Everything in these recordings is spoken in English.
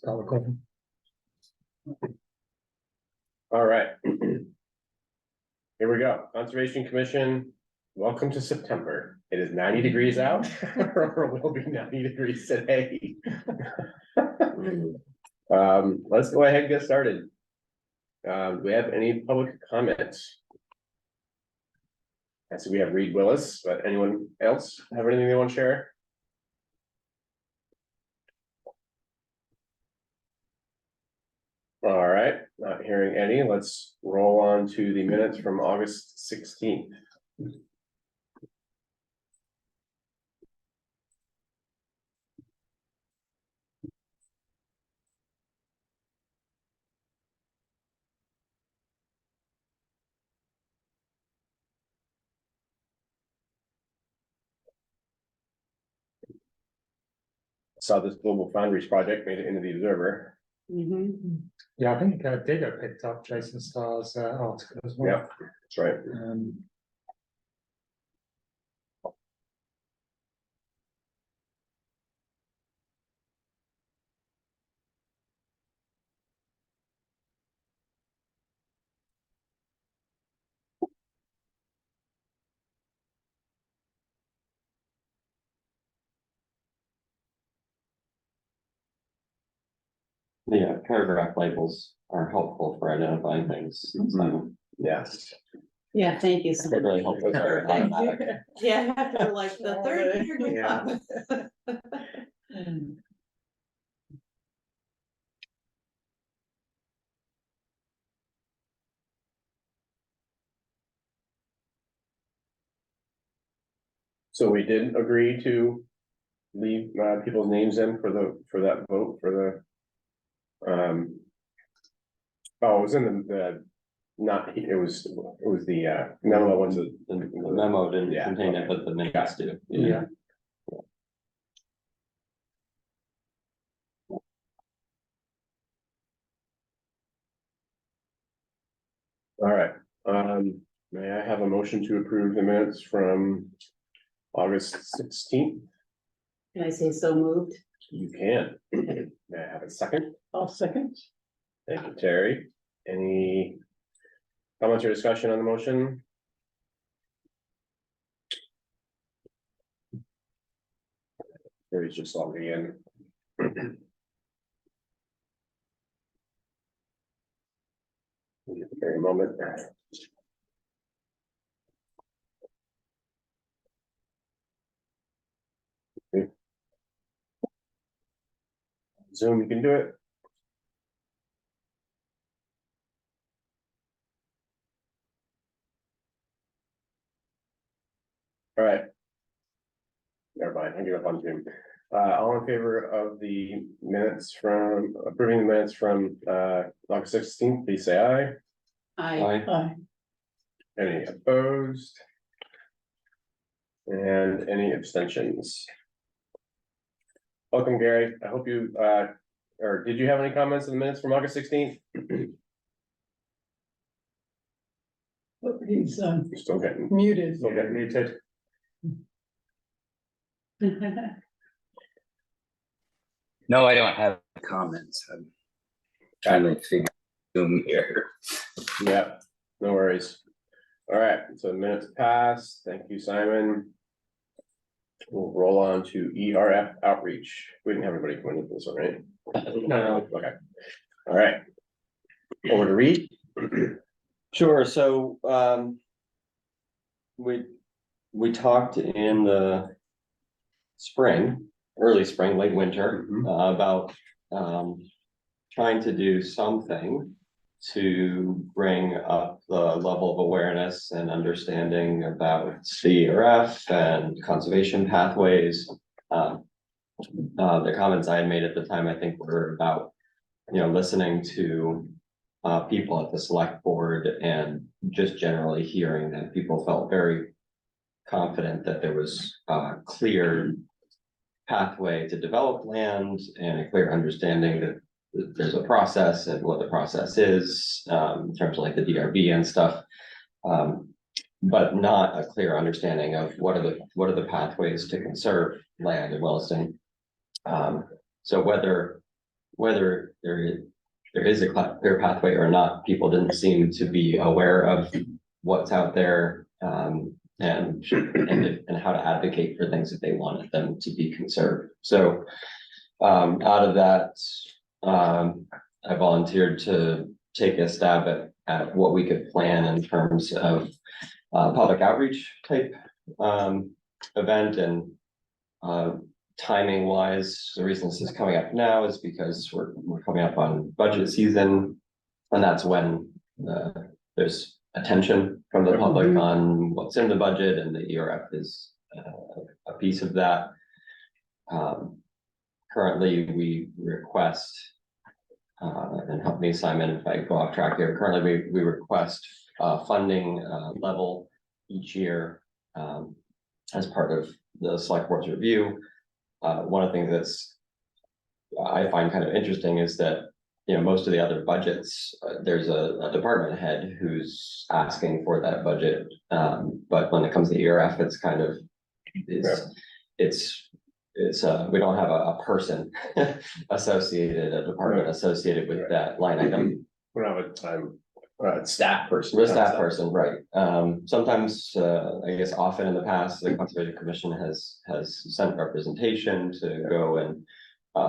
Start recording. All right. Here we go. Conservation Commission, welcome to September. It is 90 degrees out, or will be 90 degrees today. Let's go ahead and get started. Do we have any public comments? I see we have Reed Willis, but anyone else have anything they want to share? All right, not hearing any. Let's roll on to the minutes from August 16th. Saw this Global Foundries project made it into the Observer. Yeah, I think Digger picked up Jason Starr's article as well. Yeah, that's right. The paragraph labels are helpful for identifying things. So Yes. Yeah, thank you. it really helps with our automatic. Yeah, after like the third paragraph. So we did agree to leave people's names in for that vote for the oh, it was in the not it was the memo that was The memo didn't Yeah, contain it, okay. but the minutes do. Yeah. all right. May I have a motion to approve the minutes from August 16th? Can I say so moved? You can. May I have a second? I'll second. Thank you, Terry. Any comments or discussion on the motion? Terry's just logging in. Very moment. Zoom, you can do it. All right. Never mind, I give up on Zoom. All in favor of the minutes from approving the minutes from August 16th, please say aye. Aye. Any opposed? And any abstentions? Welcome, Gary. I hope you or did you have any comments on the minutes from August 16th? He's You're still getting muted. still getting muted. No, I don't have comments. I'm trying to figure Zoom here. Yeah, no worries. All right, so the minutes passed. Thank you, Simon. We'll roll on to ERF outreach. We didn't have everybody come in with this one, right? No. Okay. All right. Over to Reed. Sure, so we talked in the spring, early spring, late winter, about trying to do something to bring up the level of awareness and understanding about CRF and conservation pathways. The comments I had made at the time, I think, were about, listening to people at the select board and just generally hearing that people felt very confident that there was a clear pathway to develop land and a clear understanding that there's a process and what the process is, in terms of like the DRB and stuff. But not a clear understanding of what are the pathways to conserve land in Williston. So whether whether there is a clear pathway or not, people didn't seem to be aware of what's out there, and how to advocate for things if they wanted them to be conserved. So, out of that, I volunteered to take a stab at what we could plan in terms of public outreach type event. And timing wise, the reason this is coming up now is because we're coming up on budget season, and that's when there's attention from the public on what's in the budget, and the ERF is a piece of that. Currently, we request, and help me, Simon, if I go off track here. Currently, we request funding level each year as part of the select board's review. One of the things I find kind of interesting is that, you know, most of the other budgets, there's a department head who's asking for that budget. But when it comes to ERF, it's kind of, we don't have a person associated, a department associated with that line item. We don't have a time, staff person. The staff person, right. Sometimes, I guess often in the past, the Conservation Commission has sent representation to go and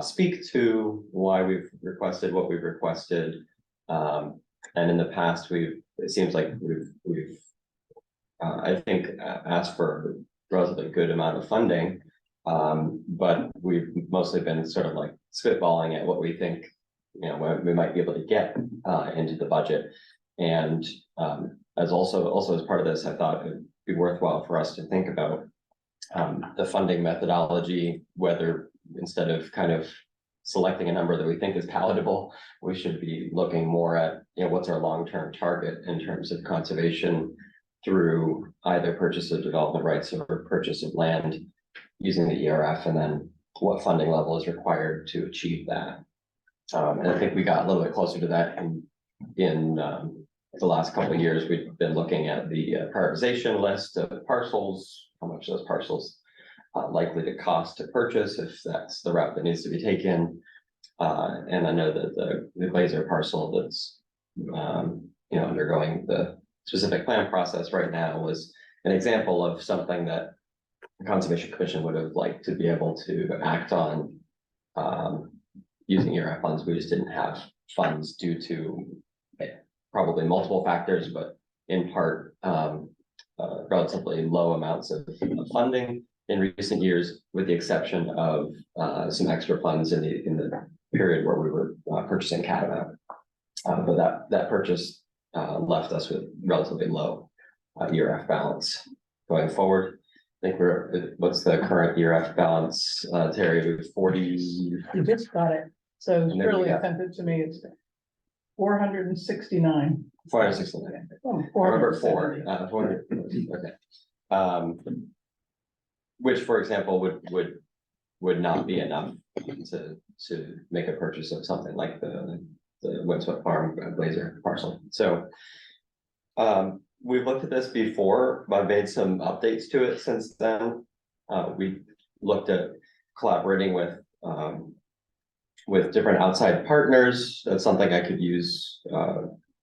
speak to why we've requested what we've requested. And in the past, it seems like we've I think asked for a relatively good amount of funding. But we've mostly been sort of like spitballing at what we think, you know, we might be able to get into the budget. And as also as part of this, I thought it'd be worthwhile for us to think about the funding methodology, whether instead of kind of selecting a number that we think is palatable, we should be looking more at, you know, what's our long-term target in terms of conservation through either purchase of development rights or purchase of land using the ERF, and then what funding level is required to achieve that. And I think we got a little bit closer to that in the last couple of years. We've been looking at the prioritization list of parcels, how much those parcels likely to cost to purchase if that's the route that needs to be taken. And I know that the Glazer parcel that's you know, undergoing the specific plan process right now was an example of something that the Conservation Commission would have liked to be able to act on using ERF funds. We just didn't have funds due to probably multiple factors, but in part relatively low amounts of funding in recent years, with the exception of some extra funds in the period where we were purchasing Catamount. But that purchase left us with relatively low ERF balance going forward. I think what's the current ERF balance, Terry? 40. You just got it. So Shirley sent it to me. It's 469. 469. Oh, I remember 4. 400. Okay. Which, for example, would not be enough to make a purchase of something like the Windswept Farm Glazer parcel. So we've looked at this before. I've made some updates to it since then. We looked at collaborating with different outside partners. That's something I could use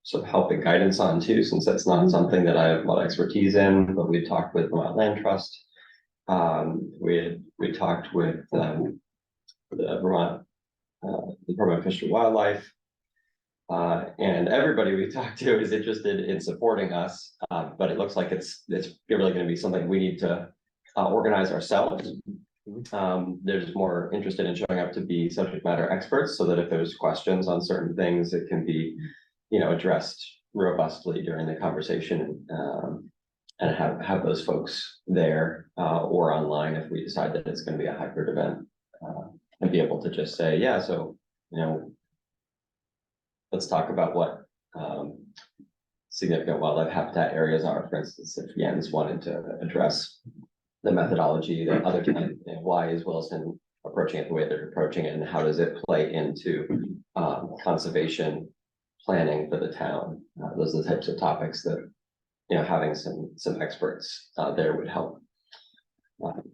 some help and guidance on too, since that's not something that I have a lot of expertise in. But we talked with Vermont Land Trust. We talked with the Vermont Department of Fish and Wildlife. And everybody we talked to is interested in supporting us, but it looks like it's really going to be something we need to organize ourselves. They're just more interested in showing up to be subject matter experts, so that if there's questions on certain things, it can be, you know, addressed robustly during the conversation, and have those folks there or online if we decide that it's going to be a hybrid event, and be able to just say, yeah, so, you know, let's talk about what significant wildlife habitat areas are. For instance, if Jens wanted to address the methodology that other times, you know, why is Williston approaching it the way they're approaching it, and how does it play into conservation planning for the town? Those are the types of topics that, you know, having some experts there would help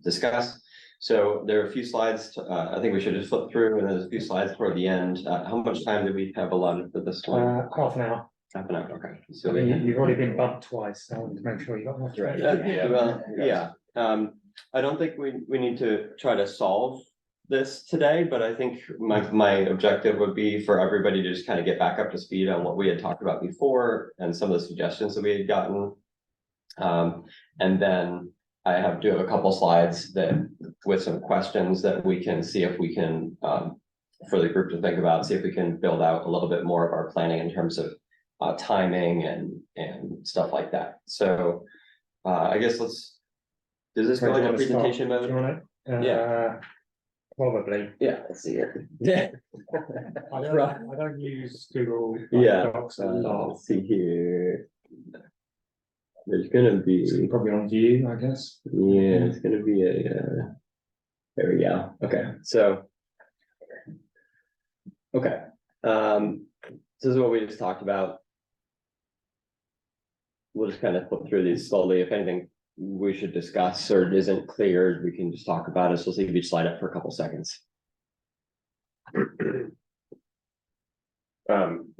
discuss. So there are a few slides, I think we should just flip through, and there's a few slides toward the end. How much time do we have allotted for this one? Half an hour. Half an hour, okay. So I we mean, you've already been bumped twice, so I want to make sure you got enough. Right. Well, yeah, I don't think we need to try to solve this today, but I think my objective would be for everybody to just kind of get back up to speed on what we had talked about before and some of the suggestions that we had gotten. And then I do have a couple slides that with some questions that we can see if we can, for the group to think about, see if we can build out a little bit more of our planning in terms of timing and stuff like that. So I guess does this go in a presentation mode? Yeah. Probably. Yeah, let's see here. Yeah. I don't use Google Yeah. Docs a lot. Let's see here. There's gonna be, It's probably on view, I guess. yeah, it's gonna be there we go. Okay, so. Okay, this is what we just talked about. We'll just kind of flip through these slowly. If anything we should discuss or isn't clear, we can just talk about it. So let's leave each slide up for a couple seconds. I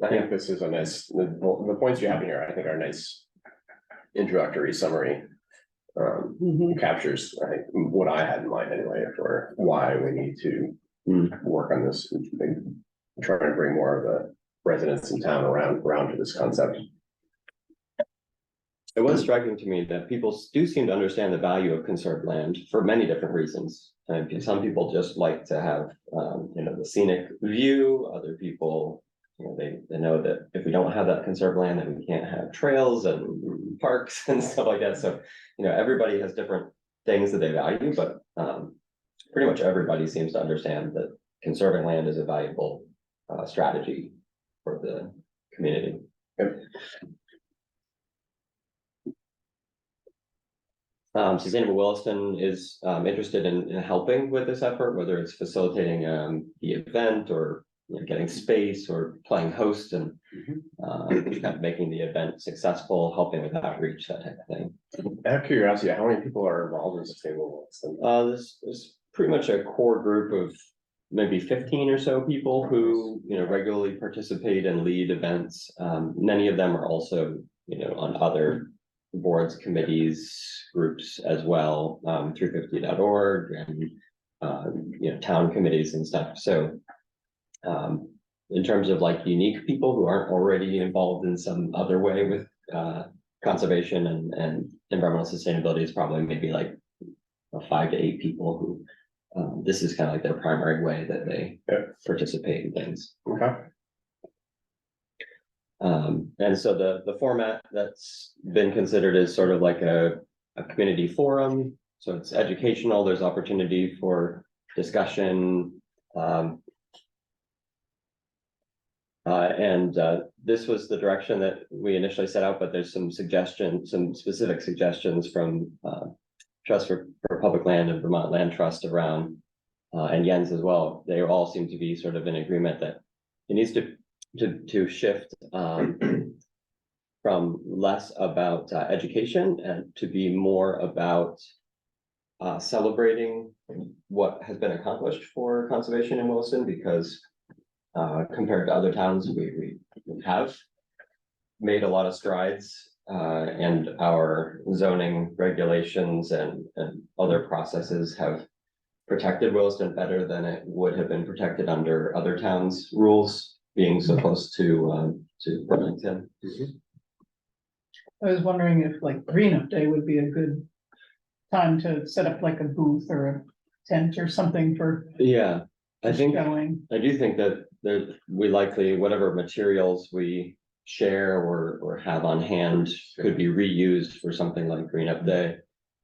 think this is a nice, the points you have in here, I think are a nice introductory summary. Captures, I think, what I had in mind anyway, for why we need to work on this, and try and bring more of the residents in town around to this concept. It was striking to me that people do seem to understand the value of conserved land for many different reasons. And some people just like to have, the scenic view. Other people, they know that if we don't have that conserved land, then we can't have trails and parks and stuff like that. So, everybody has different things that they value, but pretty much everybody seems to understand that conserving land is a valuable strategy for the community. Yep. Sustainable Williston is interested in helping with this effort, whether it's facilitating the event or getting space or playing host and kind of making the event successful, helping with outreach, that type of thing. I have curiosity, how many people are involved in Sustainable Williston? There's pretty much a core group of maybe 15 or so people who regularly participate and lead events. Many of them are also on other boards, committees, groups as well, 350.org and town committees and stuff. So in terms of like unique people who aren't already involved in some other way with conservation and environmental sustainability, is probably maybe like 5 to 8 people who this is kind of like their primary way that they participate in things. Okay. And so the format that's been considered is sort of like a community forum. So it's educational, there's opportunity for discussion. This was the direction that we initially set out, but there's some specific suggestions from Trust for Public Land and Vermont Land Trust around, and Jens as well. They all seem to be sort of in agreement that it needs to shift from less about education and to be more about celebrating what has been accomplished for conservation in Williston, because compared to other towns, we have made a lot of strides, and our zoning regulations and other processes have protected Williston better than it would have been protected under other towns' rules, being so close to Burlington. I was wondering if like Green Up Day would be a good time to set up like a booth or a tent or something for Yeah, I do think that we likely, whatever materials we share or have on hand could be reused for something like Green Up Day.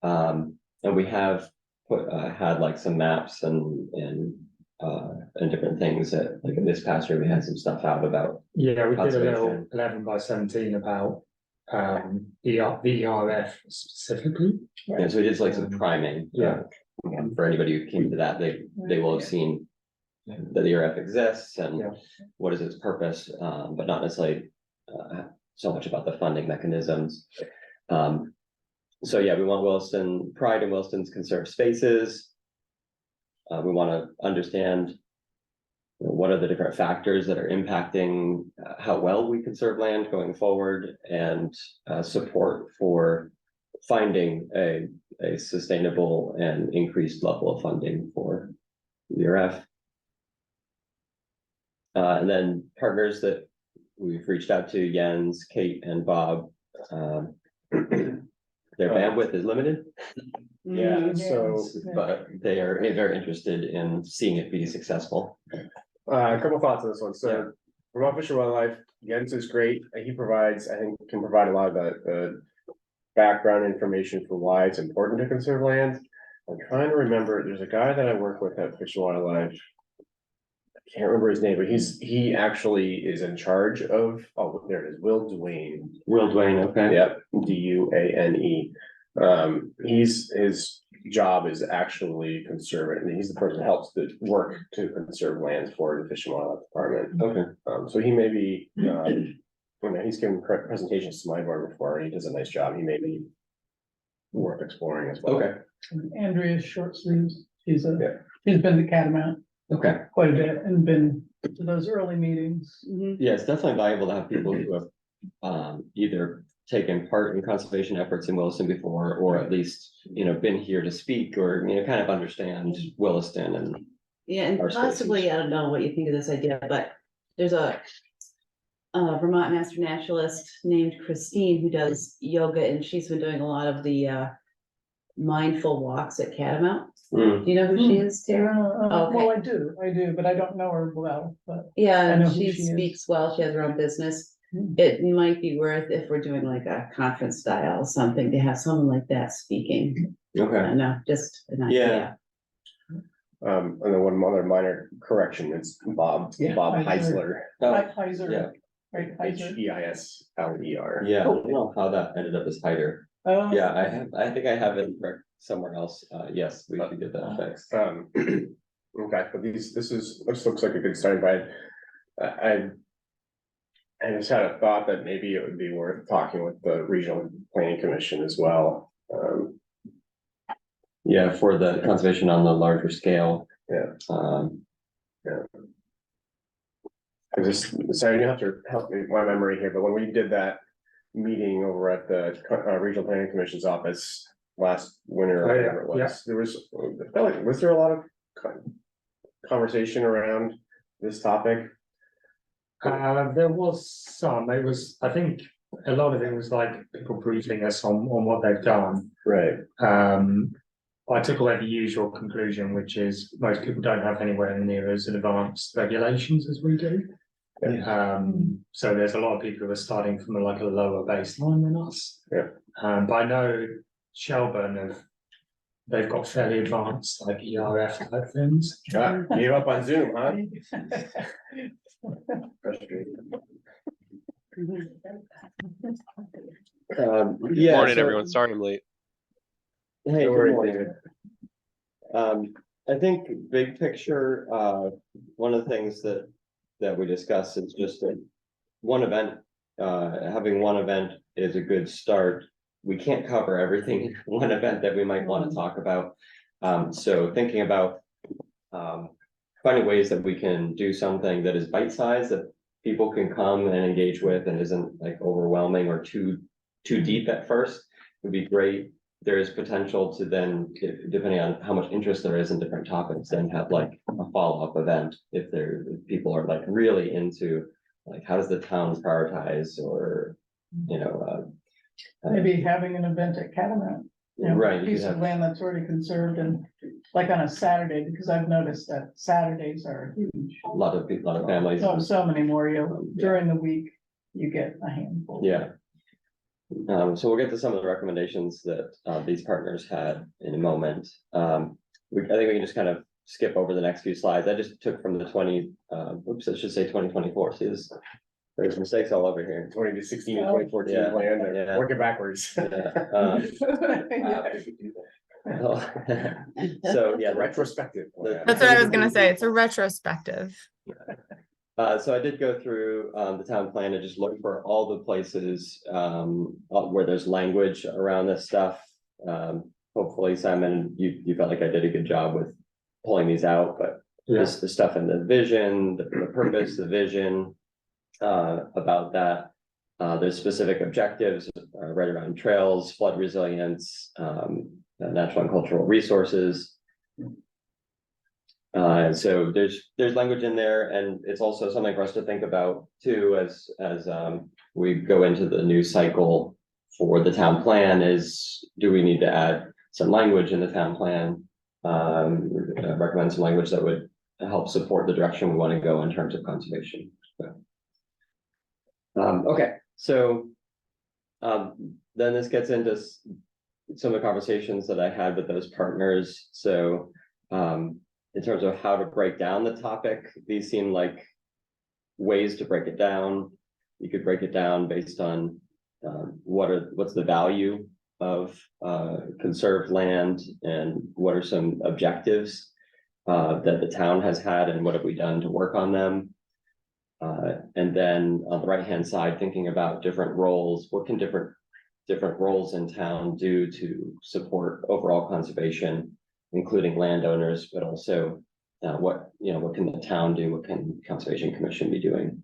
And we have had like some maps and different things that, like in this past year, we had some stuff out about. Yeah, we did a little 11 by 17 about the ERF specifically. Yeah, so we did like some priming. Yeah. For anybody who came to that, they will have seen that the ERF exists and what is its purpose, but not necessarily so much about the funding mechanisms. So yeah, we want pride in Williston's conserved spaces. we want to understand what are the different factors that are impacting how well we conserve land going forward, and support for finding a sustainable and increased level of funding for URF. And then partners that we've reached out to, Jens, Kate, and Bob. Their bandwidth is limited, Yeah, so, but they are very interested in seeing it be successful. a couple thoughts on this one. So Vermont Fish and Wildlife, Jens is great. He provides, I think, can provide a lot of the background information for why it's important to conserve land. I'm trying to remember, there's a guy that I work with at Fish and Wildlife. I can't remember his name, but he actually is in charge of, oh, there it is, Will Duane. Will Duane, okay. Yep, Duane. His job is actually conserve it, and he's the person that helps the work to conserve lands for the Fish and Wildlife Department. Okay. So he may be, he's given presentations to my board before, and he does a nice job. He may be worth exploring as well. Okay. Andrea's short sleeves, she's Yeah. been to Catamount Okay. quite a bit and been to those early meetings. Yeah, it's definitely valuable to have people who have either taken part in conservation efforts in Williston before, or at least, been here to speak, or, kind of understand Williston and. Yeah, and Our possibly, species. I don't know what you think of this idea, but there's a Vermont master naturalist named Christine who does yoga, and she's been doing a lot of the mindful walks at Catamount. Mm. Do you know who she is, Tara? Okay. Well, I do, but I don't know her well, but. Yeah, I know and who she she is. speaks well. She has her own business. Hmm. It might be worth, if we're doing like a conference style, something, to have someone like that speaking. I Okay. don't know, just an idea. And then one other minor correction, it's Bob Yeah, Heisler, Oh, Heiser, yeah. right, Heiser. Heisler. Yeah, I don't know how that ended up as Hyder. Oh. Yeah, I think I have it correct somewhere else. Yes, we should get that fixed. Okay, but this looks like a good starting point. I just had a thought that maybe it would be worth talking with the Regional Planning Commission as well. Yeah, for the conservation on the larger scale. Yeah. Yeah. Sorry, you have to help me, my memory here, but when we did that meeting over at the Regional Planning Commission's office last winter, or Oh, yeah, whatever it was, I felt like, was there a lot of conversation around this topic? There was some, I think a lot of it was like people briefing us on what they've done. Right. I took away the usual conclusion, which is most people don't have anywhere near as advanced regulations as we do. So there's a lot of people who are starting from a lower baseline than us. Yeah. But I know Shelburne they've got fairly advanced ERF type things. Gave up on Zoom, huh? Yeah. Morning, so- everyone. Sorry I'm late. Hey, Don't good worry, morning. David. I think big picture, one of the things that we discussed is just that one event, having one event is a good start. We can't cover everything in one event that we might want to talk about. So thinking about finding ways that we can do something that is bite-sized, that people can come and engage with and isn't like overwhelming or too deep at first would be great. There is potential to then, depending on how much interest there is in different topics, then have like a follow-up event if people are like really into like how does the town prioritize, or Maybe having an event at Catamount. Right, you Piece could of have- land that's already conserved, and like on a Saturday, because I've noticed that Saturdays are huge. a lot of families. So many more, during the week, you get a handful. Yeah. So we'll get to some of the recommendations that these partners had in a moment. I think we can just kind of skip over the next few slides. I just took from the I should say 2024. See this, there's mistakes all over here. 2016 and 2014 Yeah, plan, and yeah. working backwards. So yeah, Retrospective. plan. That's what I was gonna say. It's a retrospective. So I did go through the town plan and just look for all the places where there's language around this stuff. Hopefully, Simon, you felt like I did a good job with pulling these out, but Yeah, this, the stuff in the vision, the purpose, the vision, about that. There's specific objectives, right around trails, flood resilience, natural and cultural resources. And so there's language in there, and it's also something for us to think about too, as we go into the new cycle for the town plan is, do we need to add some language in the town plan? Recommend some language that would help support the direction we want to go in terms of conservation. So, okay, so then this gets into some of the conversations that I had with those partners. So in terms of how to break down the topic, these seem like ways to break it down. You could break it down based on what's the value of conserved land, and what are some objectives that the town has had, and what have we done to work on them. And then on the right-hand side, thinking about different roles, what can different roles in town do to support overall conservation, including landowners, but also what can the town do? What can Conservation Commission be doing?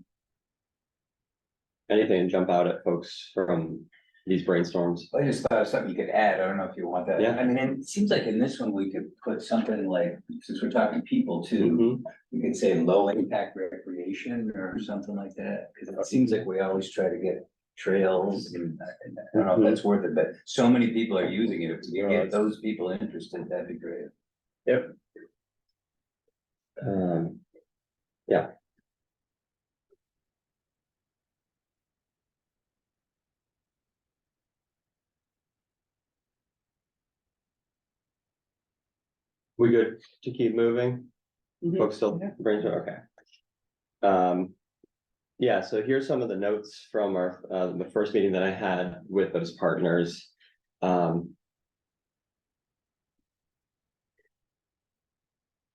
Anything jump out at folks from these brainstorms? I just thought of something you could add. I don't know if you want that. Yeah. I mean, it seems like in this one, we could put something like, since we're talking people too, we could say low impact recreation or something like that. Cause it seems like we always try to get trails and I don't know if that's worth it, but so many people are using it. If we can get those people interested, that'd be great. Yep. Yeah. We good to keep moving? Mhm. Folks still brainstorm, okay. Yeah, so here's some of the notes from our the first meeting that I had with those partners.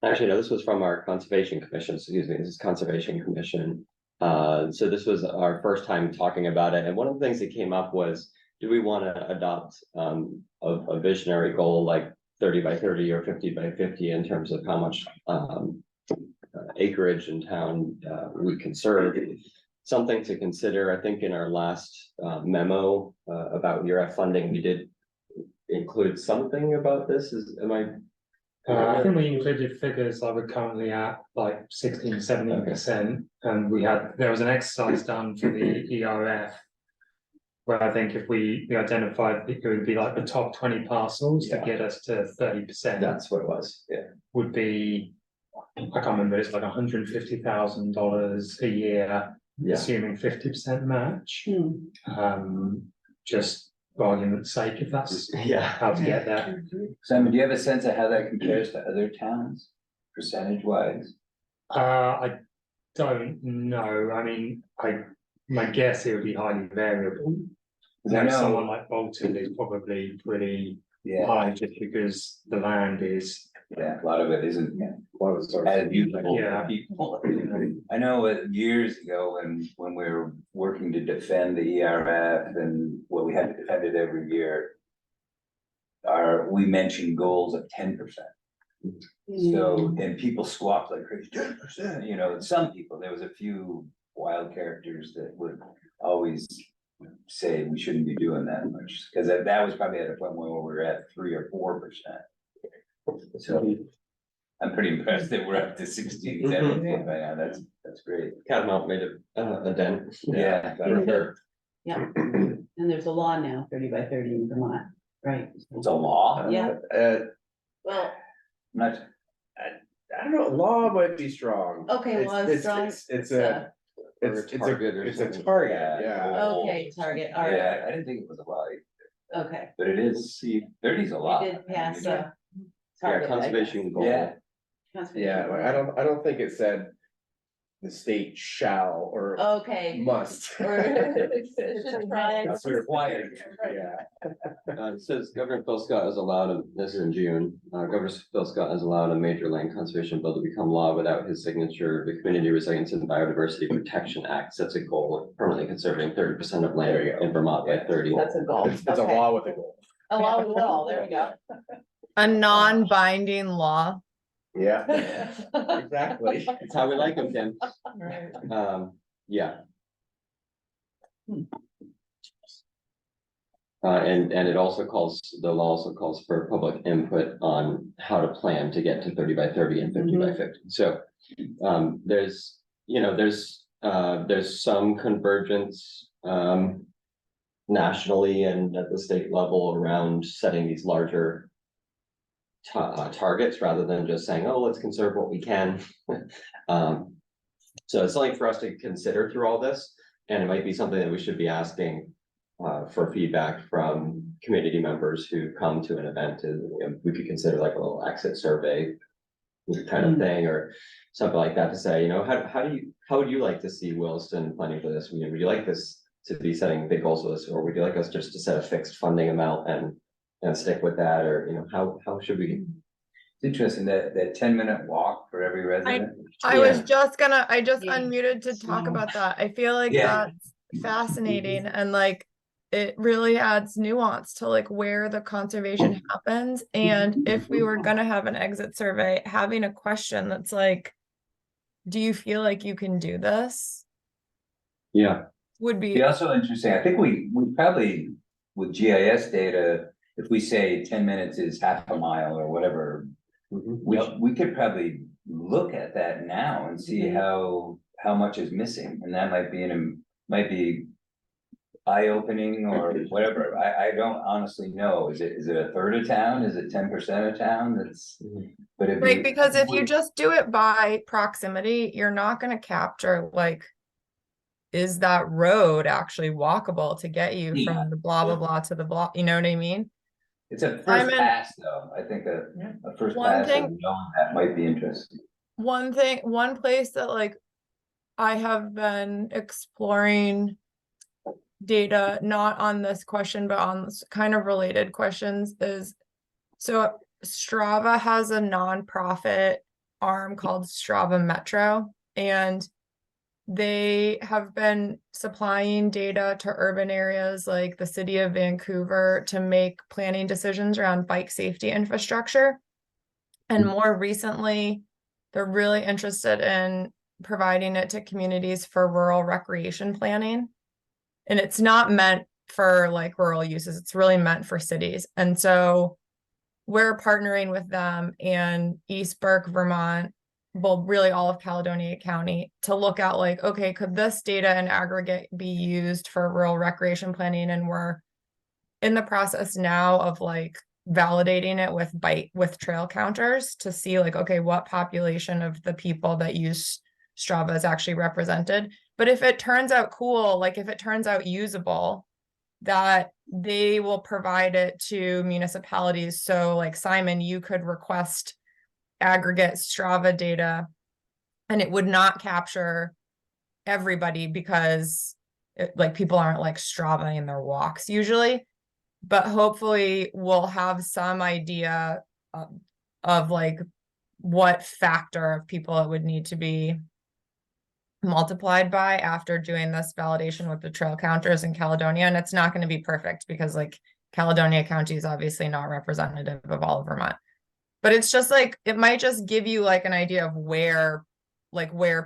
Actually, no, this was from our Conservation Commission, excuse me, this is Conservation Commission. So this was our first time talking about it, and one of the things that came up was, do we want to adopt a visionary goal like 30 by 30 or 50 by 50 in terms of how much acreage in town we conserve? Something to consider. I think in our last memo about URF funding, we did include something about this. I think we included figures like we're currently at like 16-17%, and there was an exercise done for the ERF where I think if we identified it would be like the top 20 parcels to get us to 30%. That's what it was. Yeah, would be, I can't remember, it's like $150,000 a year, assuming 50% match. Just for argument's sake, if that's how to get there. Simon, do you have a sense of how that compares to other towns, percentage wise? I don't know. I mean, my guess it would be highly variable. I know someone like Bolton is probably pretty high just because the land is. Yeah, a lot of it isn't as useful for people. I know years ago when we were working to defend the ERF and we had to defend it every year. We mentioned goals of 10%. So, and people squawked like crazy, 10%, some people, there was a few wild characters that would always say we shouldn't be doing that much, because that was probably at a point where we were at 3 or 4%. So I'm pretty impressed that we're up to 16, 17 by now. That's great. Catamount made a dent. Yeah. For sure. Yeah, and there's a law now, 30 by 30 in Vermont, right? It's a law. Yeah. Well, I don't know, law might be strong. okay, law is strong. It's a target, yeah. Okay, target, all right, Yeah, I didn't think it was a law, okay. but it is, 30's a lot. We did pass Yeah, target. conservation goal. Yeah. Yeah, like, I don't think it said the state shall or Okay. must. Or should try. That's required. Yeah. It says Governor Phil Scott has allowed, this is in June, Governor Phil Scott has allowed a major land conservation bill to become law without his signature. The Community Resilience and Biodiversity Protection Act sets a goal of permanently conserving 30% of land in Vermont by 30. That's a goal. It's a law with a goal. A law with a goal, there we go. A non-binding law. Yeah, exactly. That's how we like them, Tim. Right. Yeah. Hmm. And it also the law also calls for public input on how to plan to get to 30 by 30 and 50 by 50. So, there's, there's some convergence, nationally and at the state level around setting these larger targets rather than just saying, oh, let's conserve what we can. So it's something for us to consider through all this, and it might be something that we should be asking for feedback from community members who come to an event, and we could consider like a little exit survey kind of thing, or something like that to say, how would you like to see Williston planning for this? Would you like this to be setting big goals with us, or would you like us just to set a fixed funding amount and stick with that, or how should we? It's interesting that 10-minute walk for every resident. I was Yeah. just gonna, I just Yeah. unmuted to talk about that. I feel like Yeah. that's fascinating and like it really adds nuance to like where the conservation happens. And if we were gonna have an exit survey, having a question that's like, do you feel like you can do this? Yeah. Would Be be, also interesting, I think we probably, with GIS data, if we say 10 minutes is half a mile or whatever, we could probably look at that now and see how much is missing, and that might be eye-opening or whatever. I don't honestly know. Is it a third of town? Is it 10% of town? But if right, because if you just do it by proximity, you're not gonna capture like, is that road actually walkable to get you from the blah, blah, blah to the blah, you know what I mean? it's a first Simon, pass though, I think a first one pass of thing- knowing that might be interesting. one place that like I have been exploring data, not on this question, but on kind of related questions is, so Strava has a nonprofit arm called Strava Metro, and they have been supplying data to urban areas like the city of Vancouver to make planning decisions around bike safety infrastructure. And more recently, they're really interested in providing it to communities for rural recreation planning. And it's not meant for like rural uses, it's really meant for cities. And so we're partnering with them and East Burke, Vermont, well, really all of Caledonia County, to look at like, okay, could this data in aggregate be used for rural recreation planning? And we're in the process now of like validating it with trail counters to see like, okay, what population of the people that use Strava is actually represented. But if it turns out cool, like if it turns out usable, that they will provide it to municipalities. So like Simon, you could request aggregate Strava data and it would not capture everybody because like people aren't like Strava in their walks usually, but hopefully we'll have some idea of like what factor of people it would need to be multiplied by after doing this validation with the trail counters in Caledonia. And it's not going to be perfect because like Caledonia County is obviously not representative of all of Vermont. But it's just like, it might just give you like an idea of where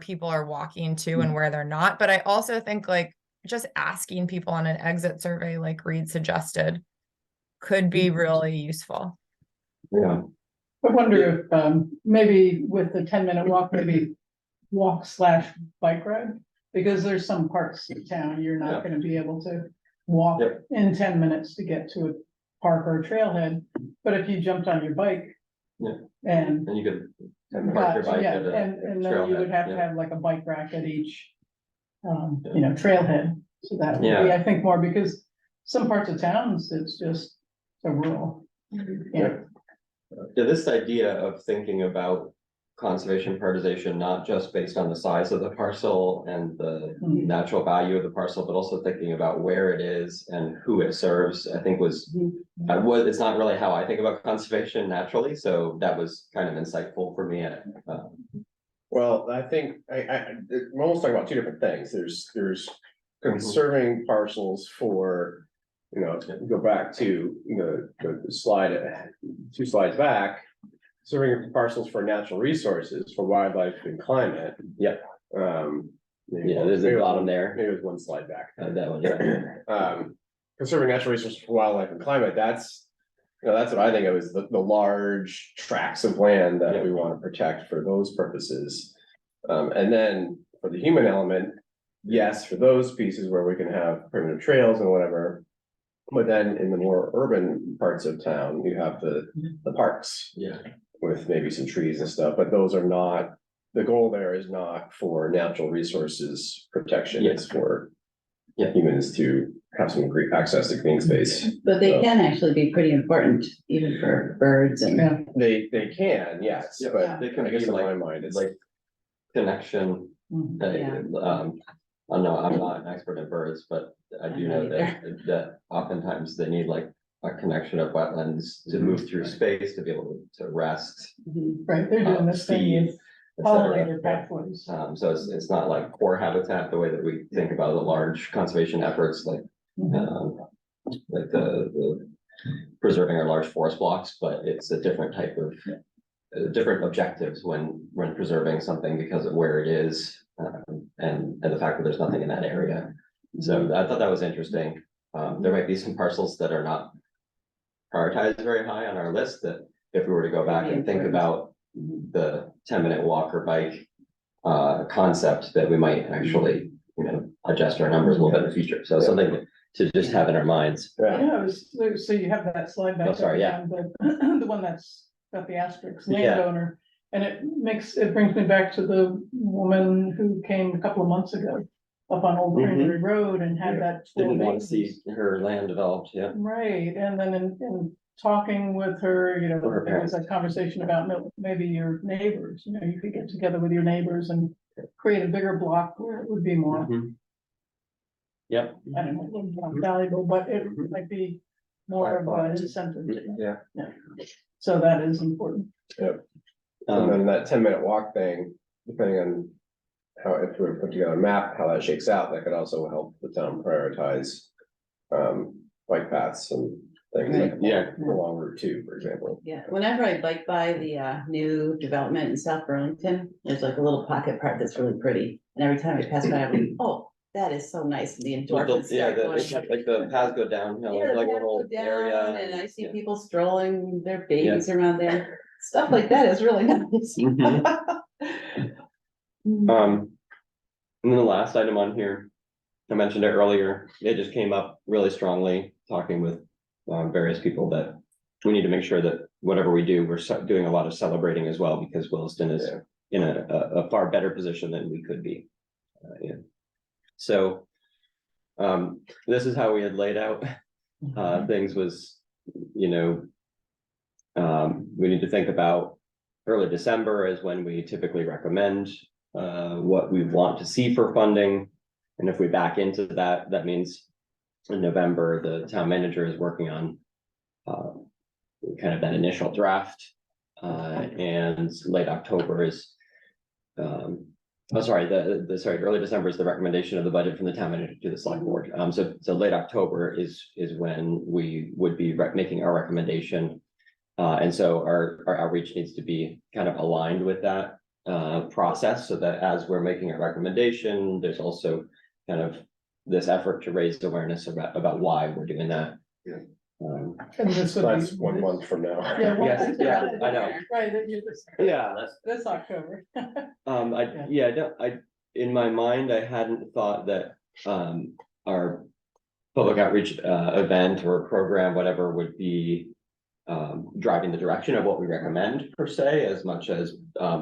people are walking to and where they're not. But I also think like just asking people on an exit survey, like Reed suggested, could be really useful. Yeah. I wonder if, maybe with the 10-minute walk, maybe walk/bike ride, because there's some parts of town you're not gonna be able to walk in 10 minutes to get to a park or a trailhead. But if you jumped on your bike and you could park your bike at a and then you would trailhead, have to have like a bike rack at each trailhead. So that would be, I think, more, because some parts of towns, it's just so rural. Yeah. This idea of thinking about conservation prioritization, not just based on the size of the parcel and the natural value of the parcel, but also thinking about where it is and who it serves, I think it's not really how I think about conservation naturally. So that was kind of insightful for me. Well, I think we're almost talking about two different things. There's conserving parcels for, go back to the slide, 2 slides back. serving parcels for natural resources, for wildlife and climate. Yep. Maybe Yeah, one- there's a maybe bottom one- there. Maybe there's one slide back. That one, yeah. Conserving natural resources for wildlife and climate, that's, you know, that's what I think of as the large tracts of land that we want to protect for those purposes. And then for the human element, yes, for those pieces where we can have primitive trails and whatever. But then in the more urban parts of town, you have the parks Yeah. with maybe some trees and stuff, but those are not, the goal there is not for natural resources protection, Yeah. it's for Yeah. humans to have some great access to green space. But they So- can actually be pretty important, even for birds and. Yeah. They can, yes, Yeah, but they can I guess be in my like- mind, it's Like connection, Mhm. I know I'm not an expert in birds, but I do know that oftentimes they need like a connection of wetlands to move through space, to be able to rest. Mhm. Right, they're doing this thing Feed, with et cetera. pollinator pathways. So it's not like core habitat, the way that we think about the large conservation efforts, like Mhm. the preserving our large forest blocks, but it's a different type of different objectives when preserving something because of where it is, and the fact that there's nothing in that area. So I thought that was interesting. There might be some parcels that are not prioritized very high on our list, that if we were to go back and think about the 10-minute walk or bike concept, that we might actually, you know, adjust our numbers a little bit in the future. So something to just have in our minds. yeah, Yeah, so you have that slide back. Oh, sorry, up again, but the one that's got the asterisk, Yeah. landowner. And it brings me back to the woman who came a couple of months ago up on Old Cranberry Road and had that. Didn't want to 12 see acres. her land developed, yeah. Right, and then in talking with her, you know, Or her there was a conversation about maybe your neighbors, you know, you could get together with your neighbors and create a bigger block where it would be more, Mhm. Yep. I don't know, not valuable, but it might be more of an incentive. yeah. So that is important. And Um, then that 10-minute walk thing, depending on how, if we put together a map, how that shakes out, that could also help the town prioritize. Bike paths and things like. Yeah. Along Route 2, for example. Yeah, whenever I bike by the new development in South Burlington, there's like a little pocket park that's really pretty. And every time I pass by, I'm like, oh, that is so nice. The endorphins yeah, start going. it's like the paths go downhill, Yeah, like the a paths go little down, area. and I see yeah. people strolling their babies around there. Stuff like that is really nice. Mhm. And then the last item on here, I mentioned it earlier, it just came up really strongly, talking with various people, that we need to make sure that whatever we do, we're doing a lot of celebrating as well, because Williston is in a far better position than we could be. Yeah. So this is how we had laid out things was, you know, we need to think about early December is when we typically recommend what we want to see for funding. And if we back into that, that means in November, the town manager is working on kind of that initial draft. And late October is, early December is the recommendation of the budget from the town manager to the select board. So late October is when we would be making our recommendation. And so our outreach needs to be kind of aligned with that process, so that as we're making a recommendation, there's also kind of this effort to raise awareness about why we're doing that. Yeah. And this would be. That's 1 month from now. Yeah, well, Yes, yeah, I know. Right, that you just, Yeah, this October. In my mind, I hadn't thought that our public outreach event or program, whatever, would be driving the direction of what we recommend per se, as much as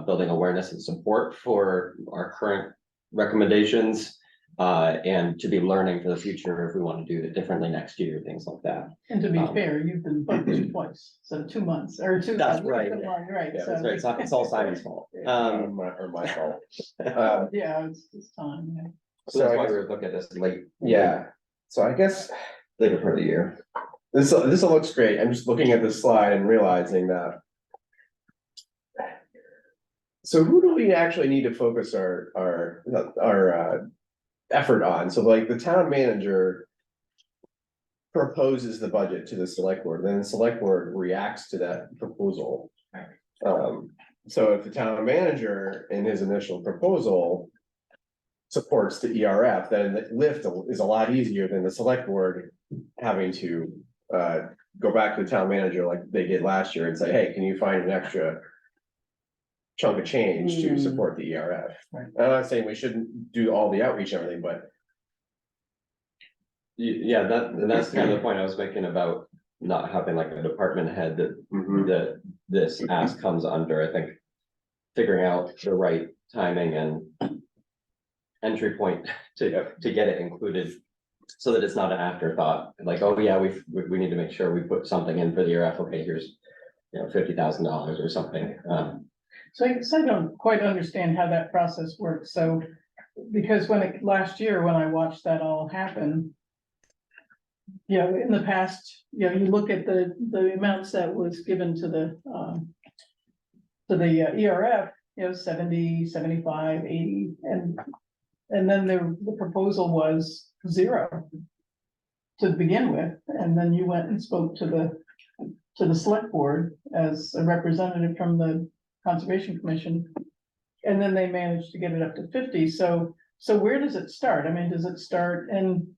building awareness and support for our current recommendations, and to be learning for the future if we want to do it differently next year, things like that. And to be fair, you've been published twice, so 2 months or two. That's you've right. been long, right, Yeah, so. That's right, it's all Simon's fault. My fault. Yeah, it's time, yeah. So that's why we were looking at this late. Yeah, so I guess Later part of the year. this looks great. I'm just looking at this slide and realizing that. So who do we actually need to focus our effort on? So like the town manager proposes the budget to the select board, then the select board reacts to that proposal. So if the town manager in his initial proposal supports the ERF, then the lift is a lot easier than the select board having to go back to the town manager like they did last year and say, hey, can you find an extra chunk of change to support the ERF? Right. I'm not saying we shouldn't do all the outreach and everything, but Yeah, that's kind of the point I was making about not having like a department head that this ask comes under. I think figuring out the right timing and entry point to get it included, so that it's not an afterthought, like, oh yeah, we need to make sure we put something in for the ERF. Okay, here's, you know, $50,000 or something. So I don't quite understand how that process works, so, because last year when I watched that all happen. You know, in the past, you know, you look at the amounts that was given to the ERF, you know, 70, 75, 80, and then the proposal was 0 to begin with, and then you went and spoke to the select board as a representative from the Conservation Commission, and then they managed to get it up to 50, so where does it start? I mean, does it start in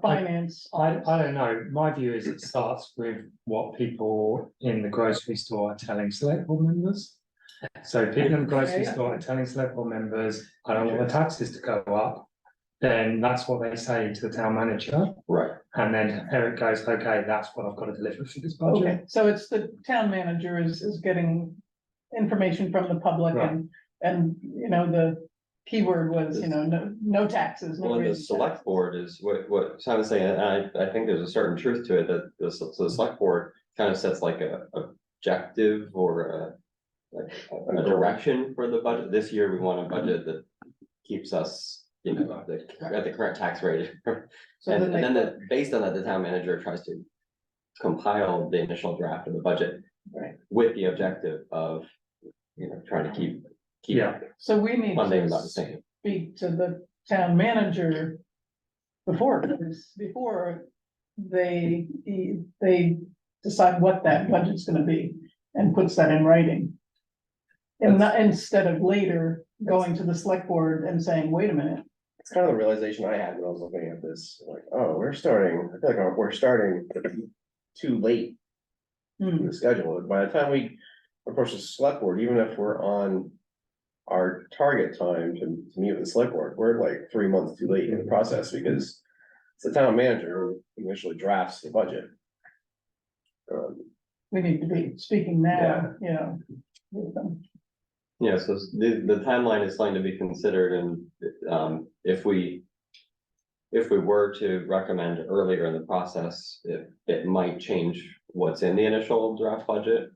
finance? I don't know. My view is it starts with what people in the grocery store are telling select board members. So people in the grocery Okay. store are telling select board members, I don't want the taxes to go up. Then that's what they say to the town manager. Right. And then Eric goes, okay, that's what I've got to deliver for this budget. Okay, so it's the town manager is getting information from the public Right. and, you know, the keyword was, you know, no taxes. no Well, the raising select taxes. board is what Simon's saying, and I think there's a certain truth to it, that the select board kind of sets like a objective or a direction for the budget. This year, we want a budget that keeps us, you know, at the current tax rate. So And then then based on that, the town manager tries to compile the initial draft of the budget. Right. With the objective of, you know, trying to keep Yeah. So we need funding to about the same. speak to the town manager before they decide what that budget's gonna be and puts that in writing. And not, instead of later going to the select board and saying, wait a minute, it's kind of the realization I had when I was looking at this, like, oh, I feel like we're starting too late in the schedule. By the time we approach the select board, even if we're on our target time to meet with the select board, we're like 3 months too late in the process, because it's the town manager who initially drafts the budget. we need to be speaking now, you know. with them. Yeah, so the timeline is something to be considered, and if we were to recommend earlier in the process, it might change what's in the initial draft budget.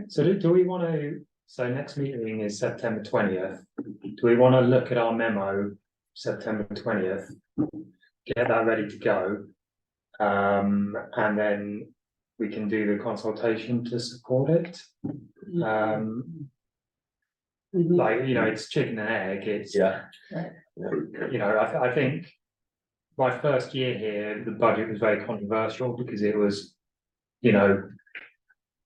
So do we want to, so next meeting is September 20th. Do we want to look at our memo, September 20th? Get that ready to go. And then we can do the consultation to support it. Like, you know, it's chicken and egg, it's, Yeah. you know, I think my first year here, the budget was very controversial because it was, you know,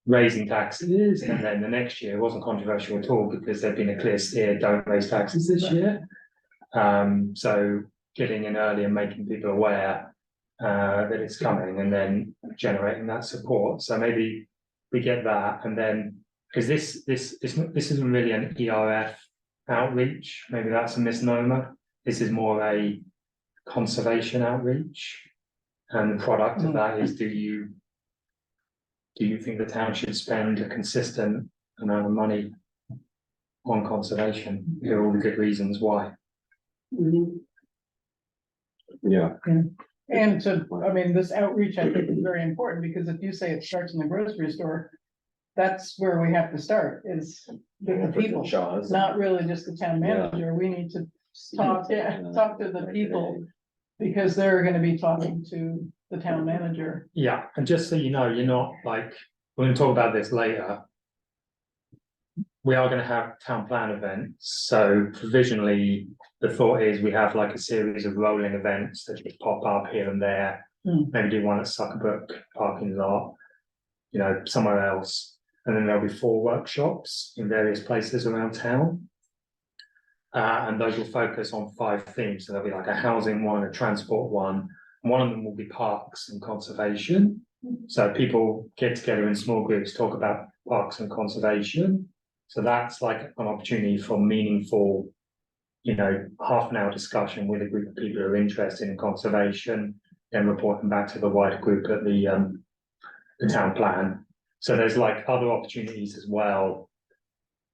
raising taxes, and then the next year wasn't controversial at all because there'd been a clear steer, don't raise taxes this year. So getting in early and making people aware that it's coming, and then generating that support. So maybe we get that, and then because this isn't really an ERF outreach, maybe that's a misnomer. This is more a conservation outreach, and the product of that is, do you think the town should spend a consistent amount of money on conservation? Here are all the good reasons why. Yeah. And so, I mean, this outreach, I think, is very important, because if you say it starts in the grocery store, that's where we have to start, is with the people, Shaw's. not really just the town manager. We need to talk to the people, because they're gonna be talking to the town manager. Yeah, and just so you know, you're not like, we're gonna talk about this later. We are gonna have town plan events, so provisionally, the thought is we have like a series of rolling events that just pop up here and there. Maybe do one at Suckerbrook parking lot, you know, somewhere else. And then there'll be 4 workshops in various places around town. And those will focus on 5 themes. So there'll be like a housing one, a transport one. One of them will be parks and conservation. So people get together in small groups, talk about parks and conservation. So that's like an opportunity for meaningful, half an hour discussion with a group of people who are interested in conservation, then reporting back to the wider group at the town plan. So there's like other opportunities as well.